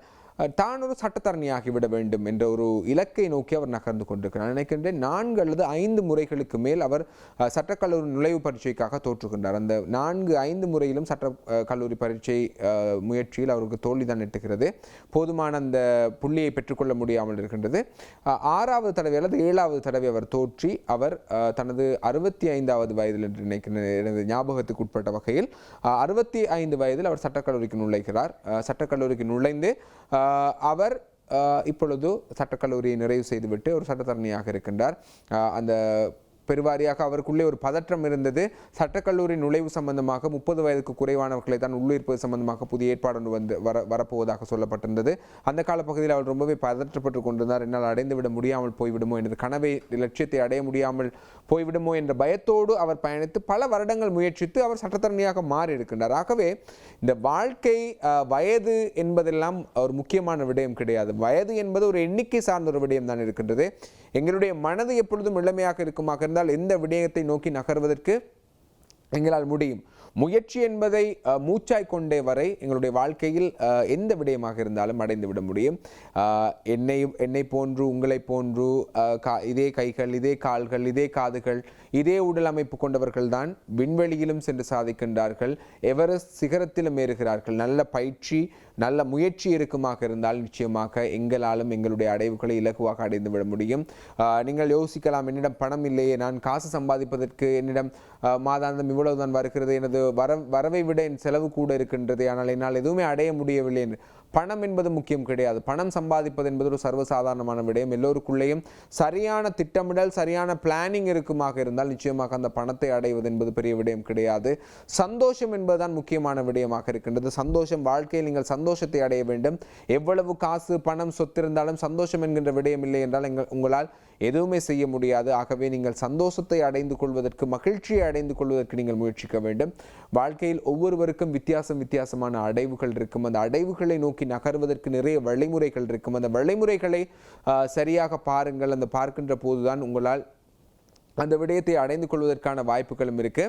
தான் ஒரு சட்டத்தரணியாகிவிட வேண்டும் என்ற ஒரு இலக்கை நோக்கி அவர் நகர்ந்து கொண்டிருக்கிறார். நினைக்கின்றேன் 4 அல்லது 5 முறைகளுக்கு மேல் அவர் சட்டக்கல்லூரி நுழைவு பரீட்சைக்காக தோற்றுகின்றார். அந்த 4-5 முறையிலும் சட்ட கல்லூரி பரீட்சை முயற்சியில் அவருக்கு தோல்விதான் எட்டுகிறது. போதுமான அந்த புள்ளியை பெற்றுக்கொள்ள முடியாமல் இருக்கின்றது. 6வது தடவை அல்லது 7வது தடவை அவர் தோற்றி அவர் தனது 65வது வயதில் என்று நினைக்கிற ஞாபகத்துக்கு உட்பட்ட வகையில் 65 வயதில் அவர் சட்டக்கல்லூரிக்கு நுழைகிறார். சட்டக்கல்லூரிக்கு நுழைந்து அவர் இப்பொழுது சட்டக்கல்லூரியை நிறைவு செய்துவிட்டு ஒரு சட்டத்தரணியாக இருக்கின்றார். அந்த பெருவாரியாக அவருக்குள்ளே ஒரு பதற்றம் இருந்தது. சட்டக்கல்லூரி நுழைவு சம்பந்தமாக 30 வயதுக்கு குறைவானவர்களை தான் உள்ளிருப்பது சம்பந்தமாக புதிய ஏற்பாடு ஒன்று வரப்போவதாக சொல்லப்பட்டிருந்தது. அந்த காலப்பகுதியில் அவர் ரொம்பவே பதற்றப்பட்டு கொண்டிருந்தார். என்னால் அடைந்து விட முடியாமல் போய்விடுமோ எனது கனவை லட்சியத்தை அடைய முடியாமல் போய்விடுமோ என்ற பயத்தோடு அவர் பயணித்து பல வருடங்கள் முயற்சித்து அவர் சட்டத்தரணியாக மாறி இருக்கின்றார். ஆகவே இந்த வாழ்க்கை வயது என்பதெல்லாம் ஒரு முக்கியமான விடயம் கிடையாது. வயது என்பது ஒரு எண்ணிக்கை சார்ந்த ஒரு விடயம் தான் இருக்கின்றது. எங்களுடைய மனது எப்பொழுதும் இளமையாக இருக்குமாக இருந்தால் எந்த விடயத்தை நோக்கி நகர்வதற்கு எங்களால் முடியும். முயற்சி என்பதை மூச்சாய் கொண்டே வரை எங்களுடைய வாழ்க்கையில் எந்த விடயமாக இருந்தாலும் அடைந்து விட முடியும். என்னை போன்று உங்களை போன்று இதே கைகள், இதே கால்கள், இதே காதுகள், இதே உடல் அமைப்பு கொண்டவர்கள் தான் விண்வெளியிலும் சென்று சாதிக்கின்றார்கள், எவரெஸ்ட் சிகரத்திலும் ஏறுகிறார்கள். நல்ல பயிற்சி, நல்ல முயற்சி இருக்குமாக இருந்தால் நிச்சயமாக எங்களாலும் எங்களுடைய அடைவுகளை இலகுவாக அடைந்து விட முடியும். நீங்கள் யோசிக்கலாம், என்னிடம் பணம் இல்லையே, நான் காசு சம்பாதிப்பதற்கு என்னிடம் மாதாந்தம் இவ்வளவுதான் வருகிறது, எனது வரவை விட என் செலவு கூட இருக்கின்றது, ஆனால் என்னால் எதுவுமே அடைய முடியவில்லை என்று. பணம் என்பது முக்கியம் கிடையாது. பணம் சம்பாதிப்பது என்பது ஒரு சர்வசாதாரணமான விடயம். எல்லோருக்குள்ளேயும் சரியான திட்டமிடல், சரியான பிளானிங் இருக்குமாக இருந்தால் நிச்சயமாக அந்த பணத்தை அடைவது என்பது பெரிய விடயம் கிடையாது. சந்தோஷம் என்பதுதான் முக்கியமான விடயமாக இருக்கின்றது. சந்தோஷம், வாழ்க்கையில் நீங்கள் சந்தோஷத்தை அடைய வேண்டும். எவ்வளவு காசு, பணம், சொத்து இருந்தாலும் சந்தோஷம் என்கின்ற விடயம் இல்லை என்றால் உங்களால் எதுவுமே செய்ய முடியாது. ஆகவே நீங்கள் சந்தோஷத்தை அடைந்து கொள்வதற்கு, மகிழ்ச்சியை அடைந்து கொள்வதற்கு நீங்கள் முயற்சிக்க வேண்டும். வாழ்க்கையில் ஒவ்வொருவருக்கும் வித்தியாசமான அடைவுகள் இருக்கும். அந்த அடைவுகளை நோக்கி நகர்வதற்கு நிறைய வழிமுறைகள் இருக்கும். அந்த வழிமுறைகளை சரியாக பாருங்கள். அந்த பார்க்கின்ற போதுதான் உங்களால் அந்த விடயத்தை அடைந்து கொள்வதற்கான வாய்ப்புகளும் இருக்கு.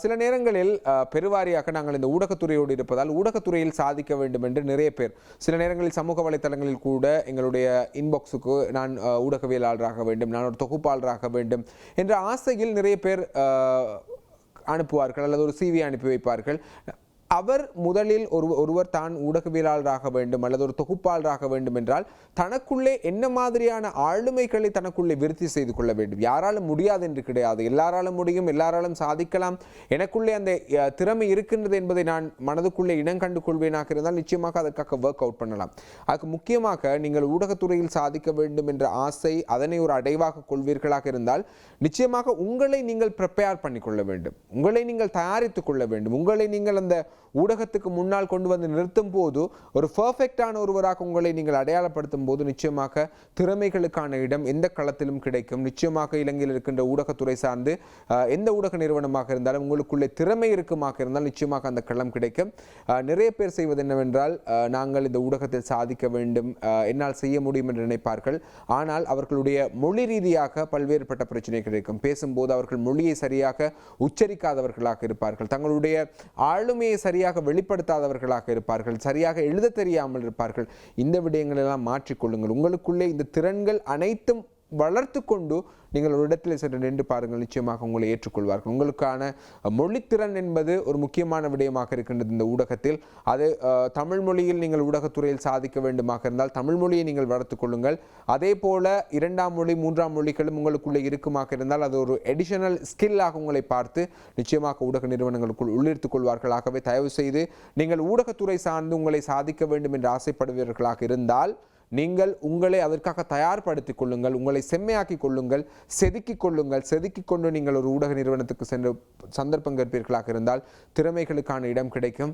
சில நேரங்களில் பெருவாரியாக நாங்கள் இந்த ஊடகத்துறையோடு இருப்பதால் ஊடகத்துறையில் சாதிக்க வேண்டும் என்று நிறைய பேர் சில நேரங்களில் சமூக வலைத்தளங்களில் கூட எங்களுடைய இன்பாக்ஸுக்கு நான் ஊடகவியலாளராக வேண்டும், நான் ஒரு தொகுப்பாளராக வேண்டும் என்ற ஆசையில் நிறைய பேர் அனுப்புவார்கள் அல்லது ஒரு CV அனுப்பி வைப்பார்கள். அவர் முதலில் ஒருவர் தான் ஊடகவியலாளராக வேண்டும் அல்லது ஒரு தொகுப்பாளராக வேண்டும் என்றால் தனக்குள்ளே என்ன மாதிரியான ஆளுமைகளை தனக்குள்ளே விருத்தி செய்து கொள்ள வேண்டும். யாராலும் முடியாது என்று கிடையாது, எல்லாராலும் முடியும், எல்லாராலும் சாதிக்கலாம். எனக்குள்ளே அந்த திறமை இருக்கின்றது என்பதை நான் மனதுக்குள்ளே இனம் கண்டு கொள்வேனாக இருந்தால் நிச்சயமாக அதற்காக ஒர்க் அவுட் பண்ணலாம். அதுக்கு முக்கியமாக நீங்கள் ஊடகத்துறையில் சாதிக்க வேண்டும் என்ற ஆசை, அதனை ஒரு அடைவாக கொள்வீர்களாக இருந்தால் நிச்சயமாக உங்களை நீங்கள் ப்ரிப்பேர் பண்ணிக்கொள்ள வேண்டும், உங்களை நீங்கள் தயாரித்துக் கொள்ள வேண்டும். உங்களை நீங்கள் அந்த ஊடகத்துக்கு முன்னால் கொண்டு வந்து நிறுத்தும் போது ஒரு பெர்ஃபெக்டான ஒருவராக உங்களை நீங்கள் அடையாளப்படுத்தும் போது நிச்சயமாக திறமைகளுக்கான இடம் எந்த களத்திலும் கிடைக்கும். நிச்சயமாக இலங்கையில் இருக்கின்ற ஊடகத்துறை சார்ந்து எந்த ஊடக நிறுவனமாக இருந்தாலும் உங்களுக்குள்ளே திறமை இருக்குமாக இருந்தால் நிச்சயமாக அந்த களம் கிடைக்கும். நிறைய பேர் செய்வது என்னவென்றால், நாங்கள் இந்த ஊடகத்தில் சாதிக்க வேண்டும், என்னால் செய்ய முடியும் என்று நினைப்பார்கள். ஆனால் அவர்களுடைய மொழி ரீதியாக பல்வேறுபட்ட பிரச்சனைகள் இருக்கும். பேசும்போது அவர்கள் மொழியை சரியாக உச்சரிக்காதவர்களாக இருப்பார்கள், தங்களுடைய ஆளுமையை சரியாக வெளிப்படுத்தாதவர்களாக இருப்பார்கள், சரியாக எழுத தெரியாமல் இருப்பார்கள். இந்த விடயங்கள் எல்லாம் மாற்றிக்கொள்ளுங்கள். உங்களுக்குள்ளே இந்த திறன்கள் அனைத்தும் வளர்த்து கொண்டு நீங்கள் ஒரு இடத்தில் சென்று நின்று பாருங்கள், நிச்சயமாக உங்களை ஏற்றுக்கொள்வார்கள். உங்களுக்கான மொழித்திறன் என்பது ஒரு முக்கியமான விடயமாக இருக்கின்றது இந்த ஊடகத்தில். அது தமிழ் மொழியில் நீங்கள் ஊடகத்துறையில் சாதிக்க வேண்டுமாக இருந்தால் தமிழ் மொழியை நீங்கள் வளர்த்துக் கொள்ளுங்கள். அதே போல 2ஆம் மொழி 3ஆம் மொழிகளும் உங்களுக்குள்ளே இருக்குமாக இருந்தால் அது ஒரு எடிஷனல் ஸ்கில்லாக உங்களை பார்த்து நிச்சயமாக ஊடக நிறுவனங்களுக்குள் உள்ளிருத்துக் கொள்வார்கள். ஆகவே தயவு செய்து நீங்கள் ஊடகத்துறை சார்ந்து உங்களை சாதிக்க வேண்டும் என்று ஆசைப்படுவீர்களாக இருந்தால் நீங்கள் உங்களை அதற்காக தயார்படுத்திக் கொள்ளுங்கள், உங்களை செம்மையாக்கி கொள்ளுங்கள், செதுக்கிக் கொள்ளுங்கள். செதுக்கிக் கொண்டு நீங்கள் ஒரு ஊடக நிறுவனத்துக்கு சென்று சந்தர்ப்பம் கேட்பீர்களாக இருந்தால் திறமைகளுக்கான இடம் கிடைக்கும்.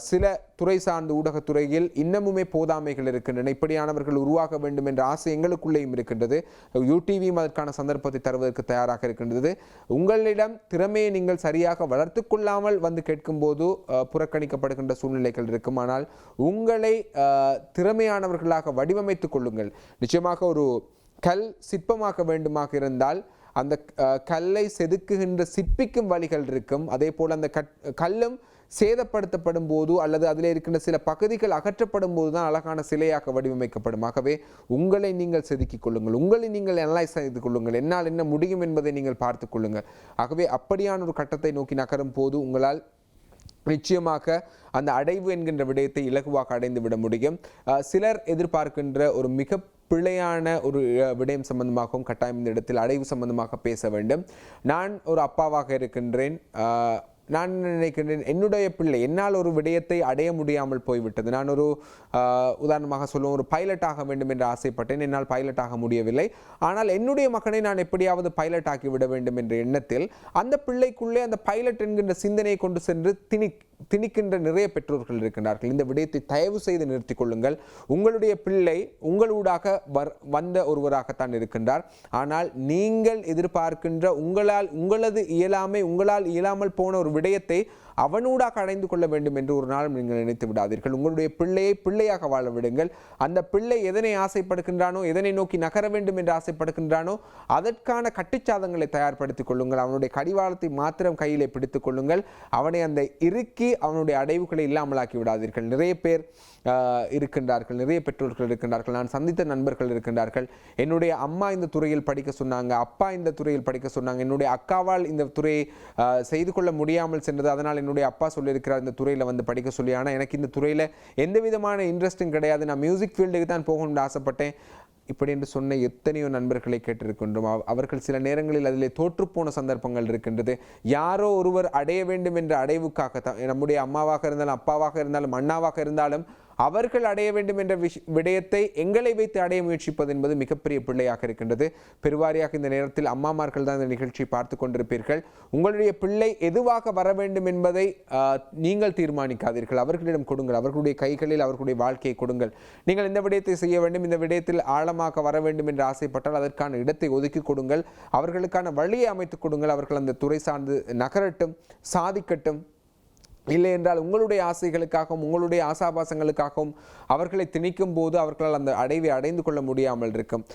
சில துறை சார்ந்த ஊடகத்துறையில் இன்னமுமே போதாமைகள் இருக்கின்றன. இப்படியானவர்கள் உருவாக வேண்டும் என்ற ஆசை எங்களுக்குள்ளேயும் இருக்கின்றது. யூடிவியும் அதற்கான சந்தர்ப்பத்தை தருவதற்கு தயாராக இருக்கின்றது. உங்களிடம் திறமையை நீங்கள் சரியாக வளர்த்து கொள்ளாமல் வந்து கேட்கும்போது புறக்கணிக்கப்படுகின்ற சூழ்நிலைகள் இருக்கும். ஆனால் உங்களை திறமையானவர்களாக வடிவமைத்துக் கொள்ளுங்கள். நிச்சயமாக ஒரு கல் சிற்பமாக்க வேண்டுமாக இருந்தால் அந்த கல்லை செதுக்குகின்ற சிற்பிக்கும் வழிகள் இருக்கும். அதே போல் அந்த கல்லும் சேதப்படுத்தப்படும் போது அல்லது அதில் இருக்கின்ற சில பகுதிகள் அகற்றப்படும் போது தான் அழகான சிலையாக வடிவமைக்கப்படும். ஆகவே உங்களை நீங்கள் செதுக்கிக் கொள்ளுங்கள், உங்களை நீங்கள் அனலைஸ் செய்து கொள்ளுங்கள், என்னால் என்ன முடியும் என்பதை நீங்கள் பார்த்து கொள்ளுங்கள். ஆகவே அப்படியான ஒரு கட்டத்தை நோக்கி நகரும் போது உங்களால் நிச்சயமாக அந்த அடைவு என்கின்ற விடயத்தை இலகுவாக அடைந்து விட முடியும். சிலர் எதிர்பார்க்கின்ற ஒரு மிக பிழையான ஒரு விடயம் சம்பந்தமாகவும் கட்டாயம் இந்த இடத்தில் அடைவு சம்பந்தமாக பேச வேண்டும். நான் ஒரு அப்பாவாக இருக்கின்றேன். நான் நினைக்கின்றேன் என்னுடைய பிள்ளை என்னால் ஒரு விடயத்தை அடைய முடியாமல் போய்விட்டது. நான் ஒரு உதாரணமாக சொல்லுவோம், ஒரு பைலட் ஆக வேண்டும் என்று ஆசைப்பட்டேன், என்னால் பைலட் ஆக முடியவில்லை. ஆனால் என்னுடைய மகனை நான் எப்படியாவது பைலட் ஆக்கி விட வேண்டும் என்ற எண்ணத்தில் அந்த பிள்ளைக்குள்ளே அந்த பைலட் என்கின்ற சிந்தனையை கொண்டு சென்று திணிக்கின்ற நிறைய பெற்றோர்கள் இருக்கின்றார்கள். இந்த விடயத்தை தயவு செய்து நிறுத்திக் கொள்ளுங்கள். உங்களுடைய பிள்ளை உங்களூடாக வந்த ஒருவராகத்தான் இருக்கின்றார். ஆனால் நீங்கள் எதிர்பார்க்கின்ற உங்களது இயலாமை, உங்களால் இயலாமல் போன ஒரு விடயத்தை அவனூடாக அடைந்து கொள்ள வேண்டும் என்று ஒரு நாளும் நீங்கள் நினைத்து விடாதீர்கள். உங்களுடைய பிள்ளையை பிள்ளையாக வாழ விடுங்கள். அந்த பிள்ளை எதனை ஆசைப்படுகின்றானோ, எதனை நோக்கி நகர வேண்டும் என்று ஆசைப்படுகின்றானோ அதற்கான கட்டுச்சாதங்களை தயார்படுத்திக் கொள்ளுங்கள். அவனுடைய கடிவாளத்தை மாத்திரம் கையிலே பிடித்துக் கொள்ளுங்கள். அவனை அந்த இறுக்கி அவனுடைய அடைவுகளை இல்லாமலாக்கி விடாதீர்கள். நிறைய பேர் இருக்கின்றார்கள், நிறைய பெற்றோர்கள் இருக்கின்றார்கள், நான் சந்தித்த நண்பர்கள் இருக்கின்றார்கள். என்னுடைய அம்மா இந்த துறையில் படிக்க சொன்னாங்க, அப்பா இந்த துறையில் படிக்க சொன்னாங்க, என்னுடைய அக்காவால் இந்த துறையை செய்து கொள்ள முடியாமல் சென்றது, அதனால் என்னுடைய அப்பா சொல்லியிருக்கிறார் இந்த துறையில் வந்து படிக்க சொல்லி. ஆனால் எனக்கு இந்த துறையில் எந்த விதமான இன்ட்ரெஸ்டும் கிடையாது, நான் மியூசிக் ஃபீல்டுக்கு தான் போகணும்னு ஆசைப்பட்டேன். இப்படி என்று சொன்ன எத்தனையோ நண்பர்களை கேட்டிருக்கின்றோம். அவர்கள் சில நேரங்களில் அதிலே தோற்றுப்போன சந்தர்ப்பங்கள் இருக்கின்றது. யாரோ ஒருவர் அடைய வேண்டும் என்ற அடைவுக்காக, நம்முடைய அம்மாவாக இருந்தாலும் அப்பாவாக இருந்தாலும் அண்ணாவாக இருந்தாலும் அவர்கள் அடைய வேண்டும் என்ற விடயத்தை எங்களை வைத்து அடைய முயற்சிப்பது என்பது மிகப்பெரிய பிள்ளையாக இருக்கின்றது. பெருவாரியாக இந்த நேரத்தில் அம்மாமார்கள் தான் இந்த நிகழ்ச்சியை பார்த்து கொண்டிருப்பீர்கள். உங்களுடைய பிள்ளை எதுவாக வர வேண்டும் என்பதை நீங்கள் தீர்மானிக்காதீர்கள், அவர்களிடம் கொடுங்கள். அவர்களுடைய கைகளில் அவர்களுடைய வாழ்க்கையை கொடுங்கள். நீங்கள் இந்த விடயத்தை செய்ய வேண்டும், இந்த விடயத்தில் ஆழமாக வர வேண்டும் என்று ஆசைப்பட்டால் அதற்கான இடத்தை ஒதுக்கி கொடுங்கள். அவர்களுக்கான வழியை அமைத்துக் கொடுங்கள். அவர்கள் அந்த துறை சார்ந்து நகரட்டும், சாதிக்கட்டும். இல்லை என்றால் உங்களுடைய ஆசைகளுக்காகவும் உங்களுடைய ஆசாபாசங்களுக்காகவும் அவர்களை திணிக்கும் போது அவர்களால் அந்த அடைவை அடைந்து கொள்ள முடியாமல் இருக்கும்.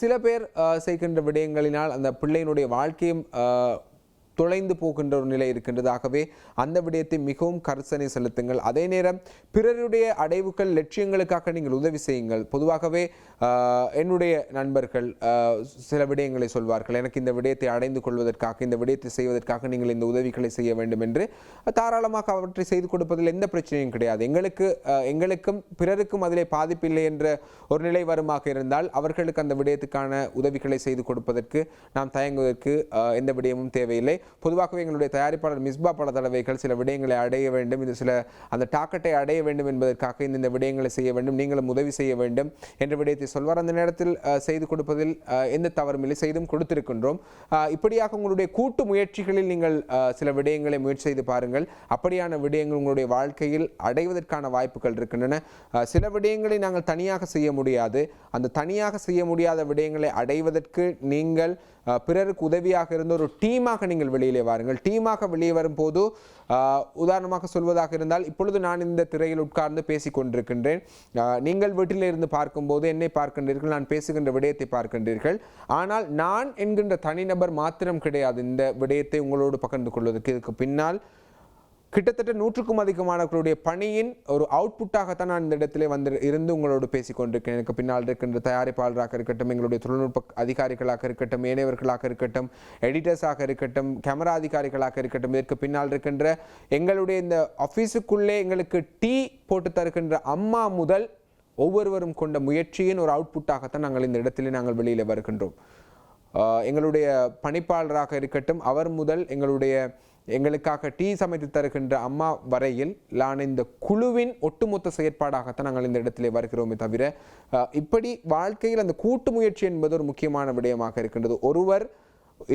சில பேர் செய்கின்ற விடயங்களினால் அந்த பிள்ளையினுடைய வாழ்க்கையும் தொலைந்து போகின்ற ஒரு நிலை இருக்கின்றது. ஆகவே அந்த விடயத்தை மிகவும் கரிசனை செலுத்துங்கள். அதே நேரம் பிறருடைய அடைவுகள், லட்சியங்களுக்காக நீங்கள் உதவி செய்யுங்கள். பொதுவாகவே என்னுடைய நண்பர்கள் சில விடயங்களை சொல்வார்கள், எனக்கு இந்த விடயத்தை அடைந்து கொள்வதற்காக, இந்த விடயத்தை செய்வதற்காக நீங்கள் இந்த உதவிகளை செய்ய வேண்டும் என்று. தாராளமாக அவற்றை செய்து கொடுப்பதில் எந்த பிரச்சனையும் கிடையாது. எங்களுக்கும் பிறருக்கும் அதிலே பாதிப்பில்லை என்ற ஒரு நிலை வருமாக இருந்தால் அவர்களுக்கு அந்த விடயத்துக்கான உதவிகளை செய்து கொடுப்பதற்கு நாம் தயங்குவதற்கு எந்த விடயமும் தேவையில்லை. பொதுவாகவே எங்களுடைய தயாரிப்பாளர் மிஸ்பா பல தடவைகள் சில விடயங்களை அடைய வேண்டும், இது சில அந்த டாக்கெட்டை அடைய வேண்டும் என்பதற்காக இந்த விடயங்களை செய்ய வேண்டும், நீங்களும் உதவி செய்ய வேண்டும் என்ற விடயத்தை சொல்வார். அந்த நேரத்தில் செய்து கொடுப்பதில் எந்த தவறும் இல்லை, செய்தும் கொடுத்திருக்கின்றோம். இப்படியாக உங்களுடைய கூட்டு முயற்சிகளில் நீங்கள் சில விடயங்களை முயற்சி செய்து பாருங்கள். அப்படியான விடயங்கள் உங்களுடைய வாழ்க்கையில் அடைவதற்கான வாய்ப்புகள் இருக்கின்றன. சில விடயங்களை நாங்கள் தனியாக செய்ய முடியாது. அந்த தனியாக செய்ய முடியாத விடயங்களை அடைவதற்கு நீங்கள் பிறருக்கு உதவியாக இருந்த ஒரு டீமாக நீங்கள் வெளியிலே வாருங்கள். டீமாக வெளியே வரும்போது உதாரணமாக சொல்வதாக இருந்தால், இப்பொழுது நான் இந்த திரையில் உட்கார்ந்து பேசிக் கொண்டிருக்கின்றேன். நீங்கள் வீட்டில் இருந்து பார்க்கும்போது என்னை பார்க்கின்றீர்கள், நான் பேசுகின்ற விடயத்தை பார்க்கின்றீர்கள். ஆனால் நான் என்கின்ற தனிநபர் மாத்திரம் கிடையாது இந்த விடயத்தை உங்களோடு பகிர்ந்து கொள்வதற்கு. இதுக்கு பின்னால் கிட்டத்தட்ட 100க்கும் அதிகமானவர்களுடைய பணியின் ஒரு அவுட்புட்டாகத்தான் நான் இந்த இடத்திலே இருந்து உங்களோடு பேசிக்கொண்டிருக்கேன். எனக்கு பின்னால் இருக்கின்ற தயாரிப்பாளராக இருக்கட்டும், எங்களுடைய தொழில்நுட்ப அதிகாரிகளாக இருக்கட்டும், ஏனையவர்களாக இருக்கட்டும், எடிட்டர்ஸாக இருக்கட்டும், கேமரா அதிகாரிகளாக இருக்கட்டும், இதற்கு பின்னால் இருக்கின்ற எங்களுடைய இந்த ஆஃபீஸுக்குள்ளே எங்களுக்கு டீ போட்டு தருகின்ற அம்மா முதல் ஒவ்வொருவரும் கொண்ட முயற்சியின் ஒரு அவுட்புட்டாகத்தான் நாங்கள் இந்த இடத்திலே நாங்கள் வெளியில் வருகின்றோம். எங்களுடைய பணிப்பாளராக இருக்கட்டும், அவர் முதல் எங்களுக்காக டீ சமைத்து தருகின்ற அம்மா வரையில் இந்த குழுவின் ஒட்டுமொத்த செயற்பாடாகத்தான் நாங்கள் இந்த இடத்திலே வருகிறோமே தவிர, இப்படி வாழ்க்கையில் அந்த கூட்டு முயற்சி என்பது ஒரு முக்கியமான விடயமாக இருக்கின்றது. ஒருவர்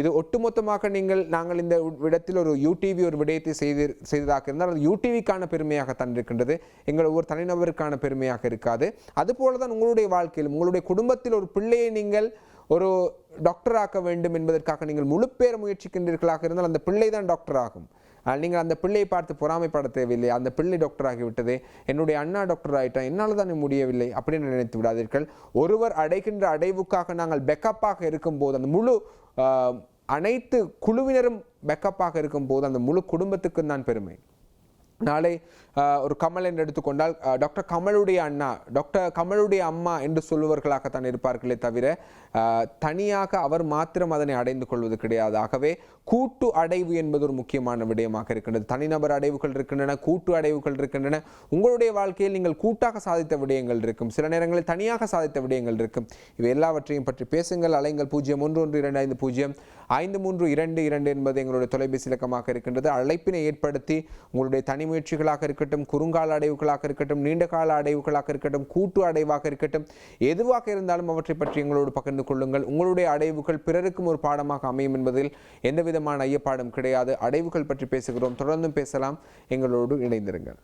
இது ஒட்டுமொத்தமாக நாங்கள் இந்த இடத்தில் ஒரு யூடிவி ஒரு விடயத்தை செய்ததாக இருந்தால் அது யூடிவிக்கான பெருமையாகத்தான் இருக்கின்றது, எங்கள் ஒவ்வொரு தனிநபருக்கான பெருமையாக இருக்காது. அதுபோலதான் உங்களுடைய வாழ்க்கையில், உங்களுடைய குடும்பத்தில் ஒரு பிள்ளையை நீங்கள் ஒரு டாக்டர் ஆக்க வேண்டும் என்பதற்காக நீங்கள் முழு பேர முயற்சிக்கின்றீர்களாக இருந்தால் அந்த பிள்ளை தான் டாக்டர் ஆகும். நீங்கள் அந்த பிள்ளையை பார்த்து பொறாமைப்பட தேவையில்லை. அந்த பிள்ளை டாக்டர் ஆகிவிட்டது, என்னுடைய அண்ணா டாக்டர் ஆகிட்டான், என்னால் தான் முடியவில்லை அப்படின்னு நினைத்து விடாதீர்கள். ஒருவர் அடைகின்ற அடைவுக்காக நாங்கள் பேக்கப்பாக இருக்கும்போது, அந்த முழு அனைத்து குழுவினரும் பேக்கப்பாக இருக்கும்போது அந்த முழு குடும்பத்துக்கும் தான் பெருமை. நாளை ஒரு கமல் என்று எடுத்துக்கொண்டால் டாக்டர் கமலுடைய அண்ணா, டாக்டர் கமலுடைய அம்மா என்று சொல்லுவர்களாகத்தான் இருப்பார்களே தவிர தனியாக அவர் மாத்திரம் அதனை அடைந்து கொள்வது கிடையாது. ஆகவே கூட்டு அடைவு என்பது ஒரு முக்கியமான விடயமாக இருக்கின்றது. தனிநபர் அடைவுகள் இருக்கின்றன, கூட்டு அடைவுகள் இருக்கின்றன. உங்களுடைய வாழ்க்கையில் நீங்கள் கூட்டாக சாதித்த விடயங்கள் இருக்கும், சில நேரங்களில் தனியாக சாதித்த விடயங்கள் இருக்கும். இவை எல்லாவற்றையும் பற்றி பேசுங்கள். அலைங்கள் 0112250532 என்பது எங்களுடைய தொலைபேசி இலக்கமாக இருக்கின்றது. அழைப்பினை ஏற்படுத்தி உங்களுடைய தனி முயற்சிகளாக இருக்கட்டும், குறுங்கால அடைவுகளாக இருக்கட்டும், நீண்டகால அடைவுகளாக இருக்கட்டும், கூட்டு அடைவாக இருக்கட்டும், எதுவாக இருந்தாலும் அவற்றை பற்றி எங்களோடு பகிர்ந்து கொள்ளுங்கள். உங்களுடைய அடைவுகள் பிறருக்கும் ஒரு பாடமாக அமையும் என்பதில் எந்தவிதமான ஐயப்பாடும் கிடையாது. அடைவுகள் பற்றி பேசுகிறோம், தொடர்ந்தும் பேசலாம். எங்களோடு இணைந்திருங்கள்.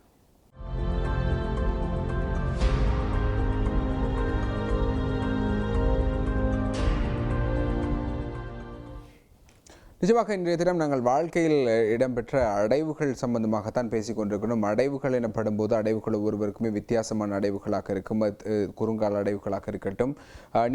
நிஜமாக இன்றைய தினம் நாங்கள் வாழ்க்கையில் இடம்பெற்ற அடைவுகள் சம்பந்தமாகத்தான் பேசிக் கொண்டிருக்கணும். அடைவுகள் எனப்படும் போது அடைவுகள் ஒவ்வொருவருக்குமே வித்தியாசமான அடைவுகளாக இருக்கும். குறுங்கால அடைவுகளாக இருக்கட்டும்,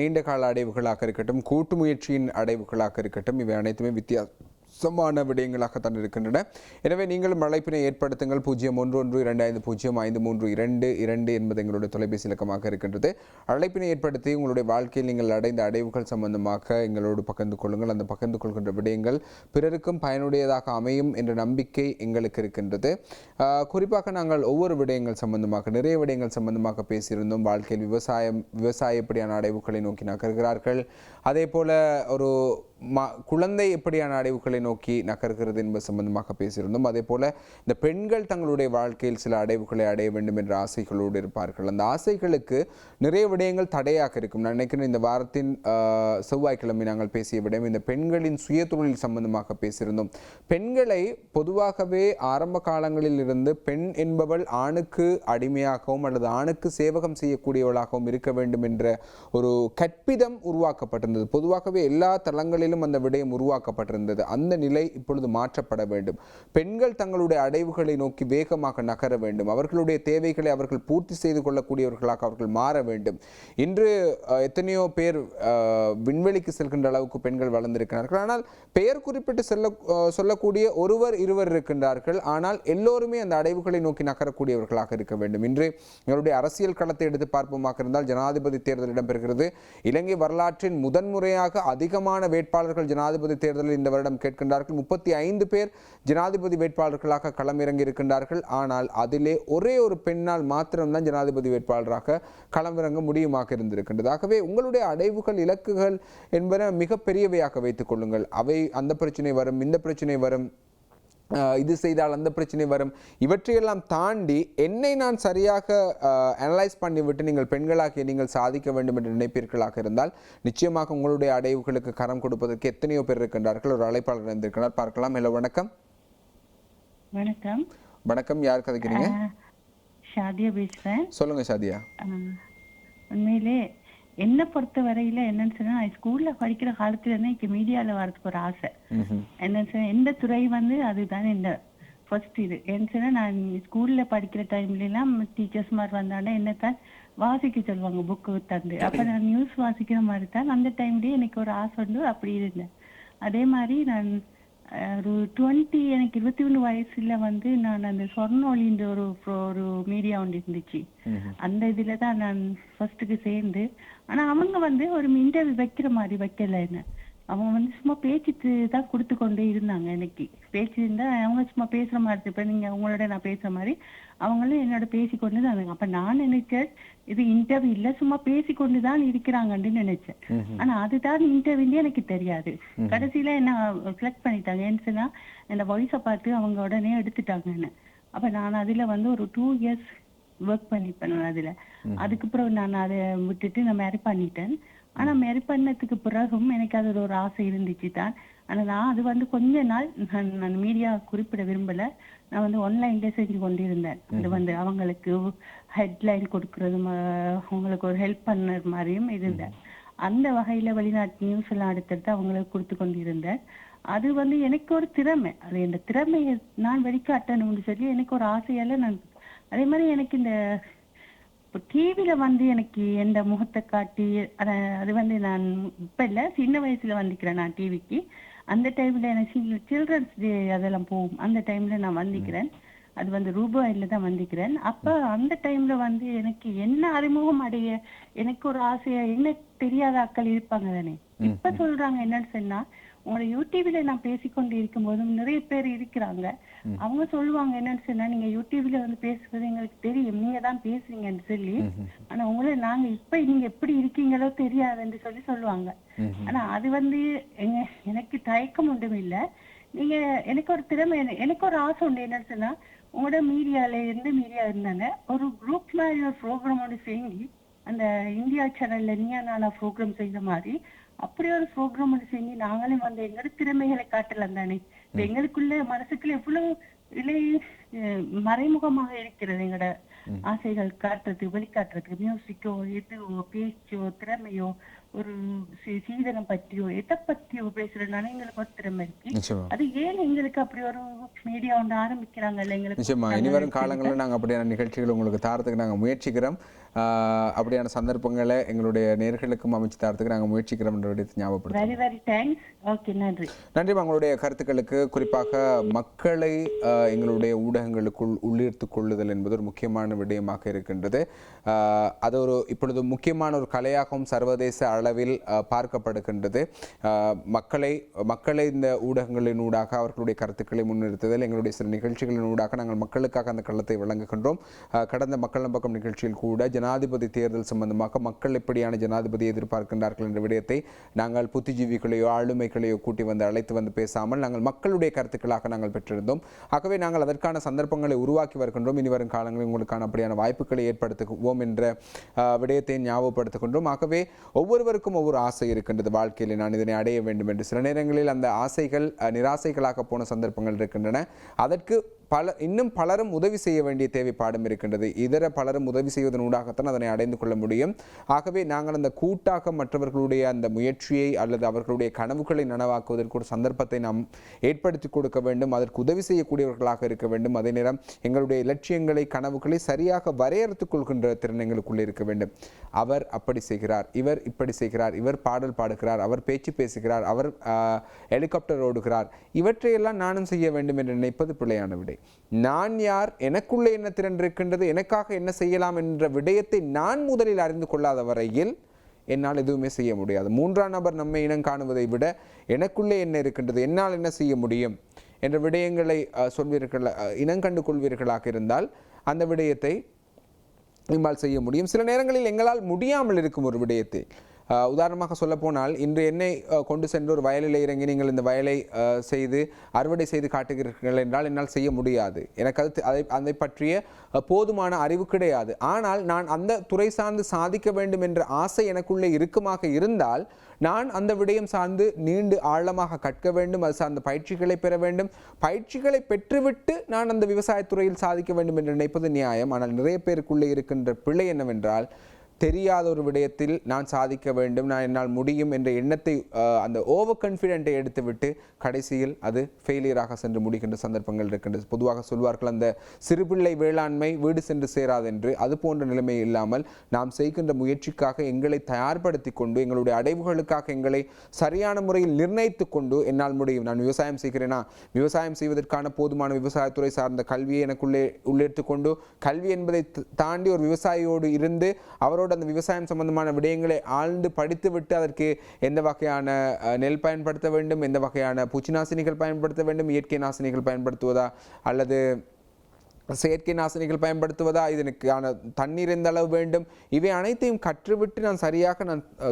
நீண்ட கால அடைவுகளாக இருக்கட்டும், கூட்டு முயற்சியின் அடைவுகளாக இருக்கட்டும், இவை அனைத்துமே வித்தியாசமான விடயங்களாகத்தான் இருக்கின்றன. எனவே நீங்களும் அழைப்பினை ஏற்படுத்துங்கள். 0112250532 என்பது எங்களுடைய தொலைபேசி இலக்கமாக இருக்கின்றது. அழைப்பினை ஏற்படுத்தி உங்களுடைய வாழ்க்கையில் நீங்கள் அடைந்த அடைவுகள் சம்பந்தமாக எங்களோடு பகிர்ந்து கொள்ளுங்கள். அந்த பகிர்ந்து கொள்கின்ற விடயங்கள் பிறருக்கும் பயனுடையதாக அமையும் என்ற நம்பிக்கை எங்களுக்கு இருக்கின்றது. குறிப்பாக நாங்கள் ஒவ்வொரு விடயங்கள் சம்பந்தமாக நிறைய விடயங்கள் சம்பந்தமாக பேசியிருந்தோம். வாழ்க்கையில் விவசாய எப்படியான அடைவுகளை நோக்கி நகர்கிறார்கள், அதே போல ஒரு குழந்தை எப்படியான அடைவுகளை நோக்கி நகர்கிறது என்பது சம்பந்தமாக பேசியிருந்தோம். அதே போல இந்த பெண்கள் தங்களுடைய வாழ்க்கையில் சில அடைவுகளை அடைய வேண்டும் என்ற ஆசைகளோடு இருப்பார்கள். அந்த ஆசைகளுக்கு நிறைய விடயங்கள் தடையாக இருக்கும். நான் நினைக்கிறேன் இந்த வாரத்தின் செவ்வாய்க்கிழமை நாங்கள் பேசிய விடயம் இந்த பெண்களின் சுயதொழில் சம்பந்தமாக பேசியிருந்தோம். பெண்களை பொதுவாகவே ஆரம்ப காலங்களில் இருந்து பெண் என்பவள் ஆணுக்கு அடிமையாகவும் அல்லது ஆணுக்கு சேவகம் செய்யக்கூடியவளாகவும் இருக்க வேண்டும் என்ற ஒரு கற்பிதம் உருவாக்கப்பட்டிருந்தது. பொதுவாகவே எல்லா தளங்களிலும் அந்த விடயம் உருவாக்கப்பட்டிருந்தது. அந்த நிலை இப்பொழுது மாற்றப்பட வேண்டும். பெண்கள் தங்களுடைய அடைவுகளை நோக்கி வேகமாக நகர வேண்டும். அவர்களுடைய தேவைகளை அவர்கள் பூர்த்தி செய்து கொள்ளக்கூடியவர்களாக அவர்கள் மாற வேண்டும். இன்று எத்தனையோ பேர் விண்வெளிக்கு செல்கின்ற அளவுக்கு பெண்கள் வளர்ந்திருக்கிறார்கள். ஆனால் பெயர் குறிப்பிட்டு சொல்லக்கூடிய ஒருவர் இருவர் இருக்கின்றார்கள். ஆனால் எல்லோருமே அந்த அடைவுகளை நோக்கி நகரக்கூடியவர்களாக இருக்க வேண்டும். இன்று எங்களுடைய அரசியல் களத்தை எடுத்து பார்ப்போமாக இருந்தால் ஜனாதிபதி தேர்தல் இடம்பெறுகிறது. இலங்கை வரலாற்றின் முதன்முறையாக அதிகமான வேட்பாளர்கள் ஜனாதிபதி தேர்தலில் இந்த வருடம் கேட்கின்றார்கள். 35 பேர் ஜனாதிபதி வேட்பாளர்களாக களமிறங்கி இருக்கின்றார்கள். ஆனால் அதிலே ஒரே ஒரு பெண்ணால் மாத்திரம்தான் ஜனாதிபதி வேட்பாளராக களமிறங்க முடியுமாக இருந்திருக்கின்றது. ஆகவே உங்களுடைய அடைவுகள் இலக்குகள் என்பன மிக பெரியவையாக வைத்துக் கொள்ளுங்கள். அவை அந்த பிரச்சனை வரும், இந்த பிரச்சனை வரும், இது செய்தால் அந்த பிரச்சனை வரும், இவற்றையெல்லாம் தாண்டி என்னை நான் சரியாக அனலைஸ் பண்ணிவிட்டு நீங்கள் பெண்களாகிய நீங்கள் சாதிக்க வேண்டும் என்று நினைப்பீர்களாக இருந்தால் நிச்சயமாக உங்களுடைய அடைவுகளுக்கு கரம் கொடுப்பதற்கு எத்தனையோ பேர் இருக்கின்றார்கள். ஒரு அழைப்பாளர் இருந்திருக்கிறார், பார்க்கலாம். ஹலோ, வணக்கம். வணக்கம். வணக்கம், யார் கதைக்கிறீங்க? ஷாதியா பேசுறேன். சொல்லுங்க ஷாதியா. உண்மையிலே என்ன பொறுத்த வரையில என்னன்னு சொன்னா, ஸ்கூல்ல படிக்கிற காலத்துல இருந்து எனக்கு மீடியால வரதுக்கு ஒரு ஆசை. என்னன்னு சொன்னா எந்த துறை அதுதான் இந்த ஃபர்ஸ்ட் இது. என்ன சொன்னா நான் ஸ்கூல்ல படிக்கிற டைம்ல எல்லாம் டீச்சர்ஸ் மாதிரி வந்தாண்டா என்னத்தான் வாசிக்க சொல்லுவாங்க புக்கு தந்து. அப்ப நான் நியூஸ் வாசிக்கிற மாதிரி தான் அந்த டைம்லயே எனக்கு ஒரு ஆசை உண்டு. அப்படி இருந்தேன். அதே மாதிரி நான் ஒரு 21 வயசுல நான் அந்த சொர்ணொலின்ற ஒரு மீடியா ஒன்று இருந்துச்சு. அந்த இதுல தான் நான் ஃபர்ஸ்ட்டுக்கு சேர்ந்து. ஆனா அவங்க ஒரு இன்டர்வியூ வைக்கிற மாதிரி வைக்கல. என்ன அவங்க சும்மா பேச்சுக்கு தான் கொடுத்து கொண்டே இருந்தாங்க. எனக்கு பேச்சு இருந்தா அவங்க சும்மா பேசுற மாதிரி, இப்ப நீங்க உங்களோட நான் பேசுற மாதிரி அவங்களும் என்னோட பேசிக்கொண்டு தான் இருந்தாங்க. அப்ப நான் நினைச்சேன் இது இன்டர்வியூ இல்ல, சும்மா பேசிக்கொண்டுதான் இருக்கிறாங்கன்னு நினைச்சேன். ஆனா அதுதான் இன்டர்வியூ எனக்கு தெரியாது. கடைசியில என்ன செலக்ட் பண்ணிட்டாங்க. ஏன்னு சொன்னா இந்த வாய்ஸை பார்த்து அவங்க உடனே எடுத்துட்டாங்க என்ன. அப்ப நான் அதுல ஒரு 2 years ஒர்க் பண்ணிப்பேன் அதுல. அதுக்கப்புறம் நான் அதை விட்டுட்டு நான் மேரி பண்ணிட்டேன். ஆனா மேரி பண்ணதுக்கு பிறகும் எனக்கு அது ஒரு ஆசை இருந்துச்சு தான். ஆனா நான் அது கொஞ்ச நாள் நான் மீடியா குறிப்பிட விரும்பல. நான் ஆன்லைன்ல செஞ்சு கொண்டிருந்தேன். அது அவங்களுக்கு ஹெட்லைன் கொடுக்கறது, அவங்களுக்கு ஒரு ஹெல்ப் பண்ண மாதிரியும் இருந்தேன். அந்த வகையில வெளிநாட்டு நியூஸ் எல்லாம் எடுத்துட்டு அவங்களுக்கு கொடுத்து கொண்டிருந்தேன். அது எனக்கு ஒரு திறமை. அது இந்த திறமையை நான் வெளிக்காட்டணும்னு சொல்லி எனக்கு ஒரு ஆசையால நான் அதே மாதிரி எனக்கு இந்த டிவில எனக்கு எந்த முகத்தை காட்டி அது நான் இப்ப இல்ல, சின்ன வயசுல வந்துக்கிறேன் நான் டிவிக்கு. அந்த டைம்ல எனக்கு சில்ட்ரன்ஸ் டே அதெல்லாம் போகும். அந்த டைம்ல நான் வந்துக்கிறேன். அது வந்து ரூபாயில தான் வந்திக்கிறேன். அப்ப அந்த டைம்ல வந்து எனக்கு என்ன அறிமுகம் அடைய எனக்கு ஒரு ஆசையா, எனக்கு தெரியாத ஆட்கள் இருப்பாங்க தானே. இப்ப சொல்றாங்க என்னன்னு சொன்னா, உங்களோட யூடியூப்ல நான் பேசிக்கொண்டு இருக்கும் போதும் நிறைய பேர் இருக்கிறாங்க. அவங்க சொல்லுவாங்க என்னன்னு சொன்னா, நீங்க யூடியூப்ல வந்து பேசுறது எங்களுக்கு தெரியும், நீங்க தான் பேசுறீங்கன்னு சொல்லி. ஆனா உங்களை நாங்க இப்ப நீங்க எப்படி இருக்கீங்களோ தெரியாதுன்னு சொல்லி சொல்லுவாங்க. ஆனா அது வந்து எனக்கு தயக்கம் ஒன்றும் இல்ல. நீங்க எனக்கு ஒரு திறமை, எனக்கு ஒரு ஆசை உண்டு என்னன்னு சொன்னா, உங்களோட மீடியா இருந்தாங்க ஒரு குரூப் மாதிரி ஒரு ப்ரோக்ராம் ஒன்று செஞ்சு அந்த இந்தியா சேனல்ல நீயா நானா ப்ரோக்ராம் செய்த மாதிரி அப்படி ஒரு ப்ரோக்ராம் ஒன்று செஞ்சு நாங்களும் வந்து எங்களோட திறமைகளை காட்டலாம் தானே. எங்களுக்குள்ள மனசுக்குள்ள எவ்வளவு மறைமுகமாக இருக்கிறது எங்களோட ஆசைகள் காட்டுறது, வெளிக்காட்டுறதுக்கு. மியூசிக்கோ, எதுவோ, பேச்சோ, திறமையோ, ஒரு சீதனம் பற்றியோ, எதை பற்றியோ பேசுறதுனால எங்களுக்கு ஒரு திறமை இருக்கு. அது ஏன் எங்களுக்கு அப்படி ஒரு மீடியா ஒன்று ஆரம்பிக்கிறாங்கல்ல எங்களுக்கு. நிச்சயமா இனிவரும் காலங்களில் நாங்கள் அப்படியான நிகழ்ச்சிகள் உங்களுக்கு தரத்துக்கு நாங்கள் முயற்சிக்கிறோம். அப்படியான சந்தர்ப்பங்களை எங்களுடைய நேர்களுக்கும் அமைச்சு தரத்துக்கு நாங்கள் முயற்சிக்கிறோம் என்ற விடத்தை ஞாபகப்படுத்துகிறோம். Very very thanks. ஓகே, நன்றி. நன்றி உங்களுடைய கருத்துக்களுக்கு. குறிப்பாக மக்களை எங்களுடைய ஊடகங்களுக்குள் உள்ளீர்த்துக் கொள்ளுதல் என்பது ஒரு முக்கியமான விடயமாக இருக்கின்றது. அது ஒரு இப்பொழுது முக்கியமான ஒரு கலையாகவும் சர்வதேச அளவில் பார்க்கப்படுகின்றது. மக்களை இந்த ஊடகங்களின் ஊடாக அவர்களுடைய கருத்துக்களை முன்னிறுத்துதல், எங்களுடைய சில நிகழ்ச்சிகளின் ஊடாக நாங்கள் மக்களுக்காக அந்த களத்தை வழங்குகின்றோம். கடந்த மக்கள் நம்பக்கம் நிகழ்ச்சியில் கூட ஜனாதிபதி தேர்தல் சம்பந்தமாக மக்கள் எப்படியான ஜனாதிபதி எதிர்பார்க்கின்றார்கள் என்ற விடயத்தை நாங்கள் புத்திஜீவிகளையோ ஆளுமைகளையோ கூட்டி வந்து அழைத்து வந்து பேசாமல் நாங்கள் மக்களுடைய கருத்துக்களாக நாங்கள் பெற்றிருந்தோம். ஆகவே நாங்கள் அதற்கான சந்தர்ப்பங்களை உருவாக்கி வருகின்றோம். இனி வரும் காலங்களில் உங்களுக்கான அப்படியான வாய்ப்புகளை ஏற்படுத்துவோம் என்ற விடயத்தை ஞாபகப்படுத்துகின்றோம். ஆகவே ஒவ்வொருவருக்கும் ஒவ்வொரு ஆசை இருக்கின்றது வாழ்க்கையில், நான் இதனை அடைய வேண்டும் என்று. சில நேரங்களில் அந்த ஆசைகள் நிராசைகளாக போன சந்தர்ப்பங்கள் இருக்கின்றன. அதற்கு இன்னும் பலரும் உதவி செய்ய வேண்டிய தேவைப்பாடும் இருக்கின்றது. இதர பலரும் உதவி செய்வதன் ஊடாகத்தான் அதனை அடைந்து கொள்ள முடியும். ஆகவே நாங்கள் அந்த கூட்டாக மற்றவர்களுடைய அந்த முயற்சியை அல்லது அவர்களுடைய கனவுகளை நனவாக்குவதற்கு ஒரு சந்தர்ப்பத்தை நாம் ஏற்படுத்தி கொடுக்க வேண்டும். அதற்கு உதவி செய்யக்கூடியவர்களாக இருக்க வேண்டும். அதே நேரம் எங்களுடைய இலட்சியங்களை, கனவுகளை சரியாக வரையறுத்துக் கொள்கின்ற திறன் எங்களுக்குள்ளே இருக்க வேண்டும். அவர் அப்படி செய்கிறார், இவர் இப்படி செய்கிறார், இவர் பாடல் பாடுகிறார், அவர் பேச்சு பேசுகிறார், அவர் ஹெலிகாப்டர் ஓடுகிறார், இவற்றையெல்லாம் நானும் செய்ய வேண்டும் என்று நினைப்பது பிழையான விடை. நான் யார், எனக்குள்ளே என்ன திறன் இருக்கின்றது, எனக்காக என்ன செய்யலாம் என்ற விடயத்தை நான் முதலில் அறிந்து கொள்ளாத வரையில் என்னால் எதுவுமே செய்ய முடியாது. மூன்றாம் நபர் நம்மை இனம் காணுவதை விட எனக்குள்ளே என்ன இருக்கின்றது, என்னால் என்ன செய்ய முடியும் என்ற விடயங்களை சொல்வீர்கள், இனங்கண்டு கொள்வீர்களாக இருந்தால் அந்த விடயத்தை நம்மால் செய்ய முடியும். சில நேரங்களில் எங்களால் முடியாமல் இருக்கும் ஒரு விடயத்தை, உதாரணமாக சொல்லப்போனால், இன்று என்னை கொண்டு சென்று ஒரு வயலில் இறங்கி நீங்கள் இந்த வயலை செய்து அறுவடை செய்து காட்டுகிறீர்கள் என்றால் என்னால் செய்ய முடியாது. எனக்கு அதை பற்றிய போதுமான அறிவு கிடையாது. ஆனால் நான் அந்த துறை சார்ந்து சாதிக்க வேண்டும் என்ற ஆசை எனக்குள்ளே இருக்குமாக இருந்தால் நான் அந்த விடயம் சார்ந்து நீண்டு ஆழமாக கற்க வேண்டும். அது சார்ந்த பயிற்சிகளை பெற வேண்டும். பயிற்சிகளை பெற்றுவிட்டு நான் அந்த விவசாயத்துறையில் சாதிக்க வேண்டும் என்று நினைப்பது நியாயம். ஆனால் நிறைய பேருக்குள்ளே இருக்கின்ற பிழை என்னவென்றால், தெரியாத ஒரு விடயத்தில் நான் சாதிக்க வேண்டும், நான் என்னால் முடியும் என்ற எண்ணத்தை, அந்த ஓவர் கான்ஃபிடென்ட்டை எடுத்துவிட்டு கடைசியில் அது ஃபெயிலியராக சென்று முடிக்கின்ற சந்தர்ப்பங்கள் இருக்கின்றது. பொதுவாக சொல்வார்கள், அந்த சிறுபிள்ளை வேளாண்மை வீடு சென்று சேராது என்று. அது போன்ற நிலைமை இல்லாமல் நாம் செய்கின்ற முயற்சிக்காக எங்களை தயார்படுத்தி கொண்டு, எங்களுடைய அடைவுகளுக்காக எங்களை சரியான முறையில் நிர்ணயித்து கொண்டு என்னால் முடியும். நான் விவசாயம் செய்கிறேனா, விவசாயம் செய்வதற்கான போதுமான விவசாயத்துறை சார்ந்த கல்வியை எனக்குள்ளே உள்ளிட்டு கொண்டு, கல்வி என்பதை தாண்டி ஒரு விவசாயியோடு இருந்து அவரோடு அந்த விவசாயம் சம்பந்தமான விடயங்களை ஆழ்ந்து படித்துவிட்டு அதற்கு எந்த வகையான நெல் பயன்படுத்த வேண்டும், எந்த வகையான பூச்சி நாசினிகள் பயன்படுத்த வேண்டும், இயற்கை நாசினிகள் பயன்படுத்துவதா அல்லது செயற்கை நாசினிகள் பயன்படுத்துவதா, இதற்கான தண்ணீர் எந்த அளவு வேண்டும், இவை அனைத்தையும் கற்றுவிட்டு நான் சரியாக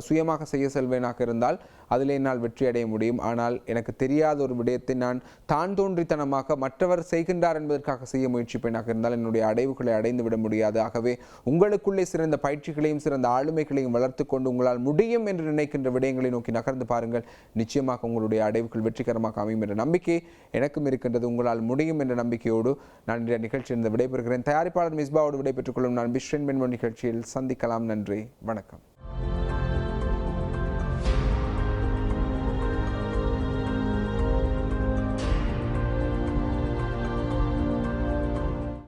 சுயமாக செய்ய செல்வேனாக இருந்தால் அதில் என்னால் வெற்றி அடைய முடியும். ஆனால் எனக்கு தெரியாத ஒரு விடயத்தை நான் தான் தோன்றித்தனமாக மற்றவர் செய்கின்றார் என்பதற்காக செய்ய முயற்சிப்பேனாக இருந்தால் என்னுடைய அடைவுகளை அடைந்து விட முடியாது. ஆகவே உங்களுக்குள்ளே சிறந்த பயிற்சிகளையும் சிறந்த ஆளுமைகளையும் வளர்த்து கொண்டு உங்களால் முடியும் என்று நினைக்கின்ற விடயங்களை நோக்கி நகர்ந்து பாருங்கள். நிச்சயமாக உங்களுடைய அடைவுகள் வெற்றிகரமாக அமையும் என்ற நம்பிக்கை எனக்கும் இருக்கின்றது. உங்களால் முடியும் என்ற நம்பிக்கையோடு நான் இந்த நிகழ்ச்சியில் விடைபெறுகிறேன். தயாரிப்பாளர் மிஸ்பாவோடு விடைபெற்றுக் கொள்ளும் நான் பிஸ்ரன் பெண்மணி நிகழ்ச்சியில் சந்திக்கலாம். நன்றி, வணக்கம்.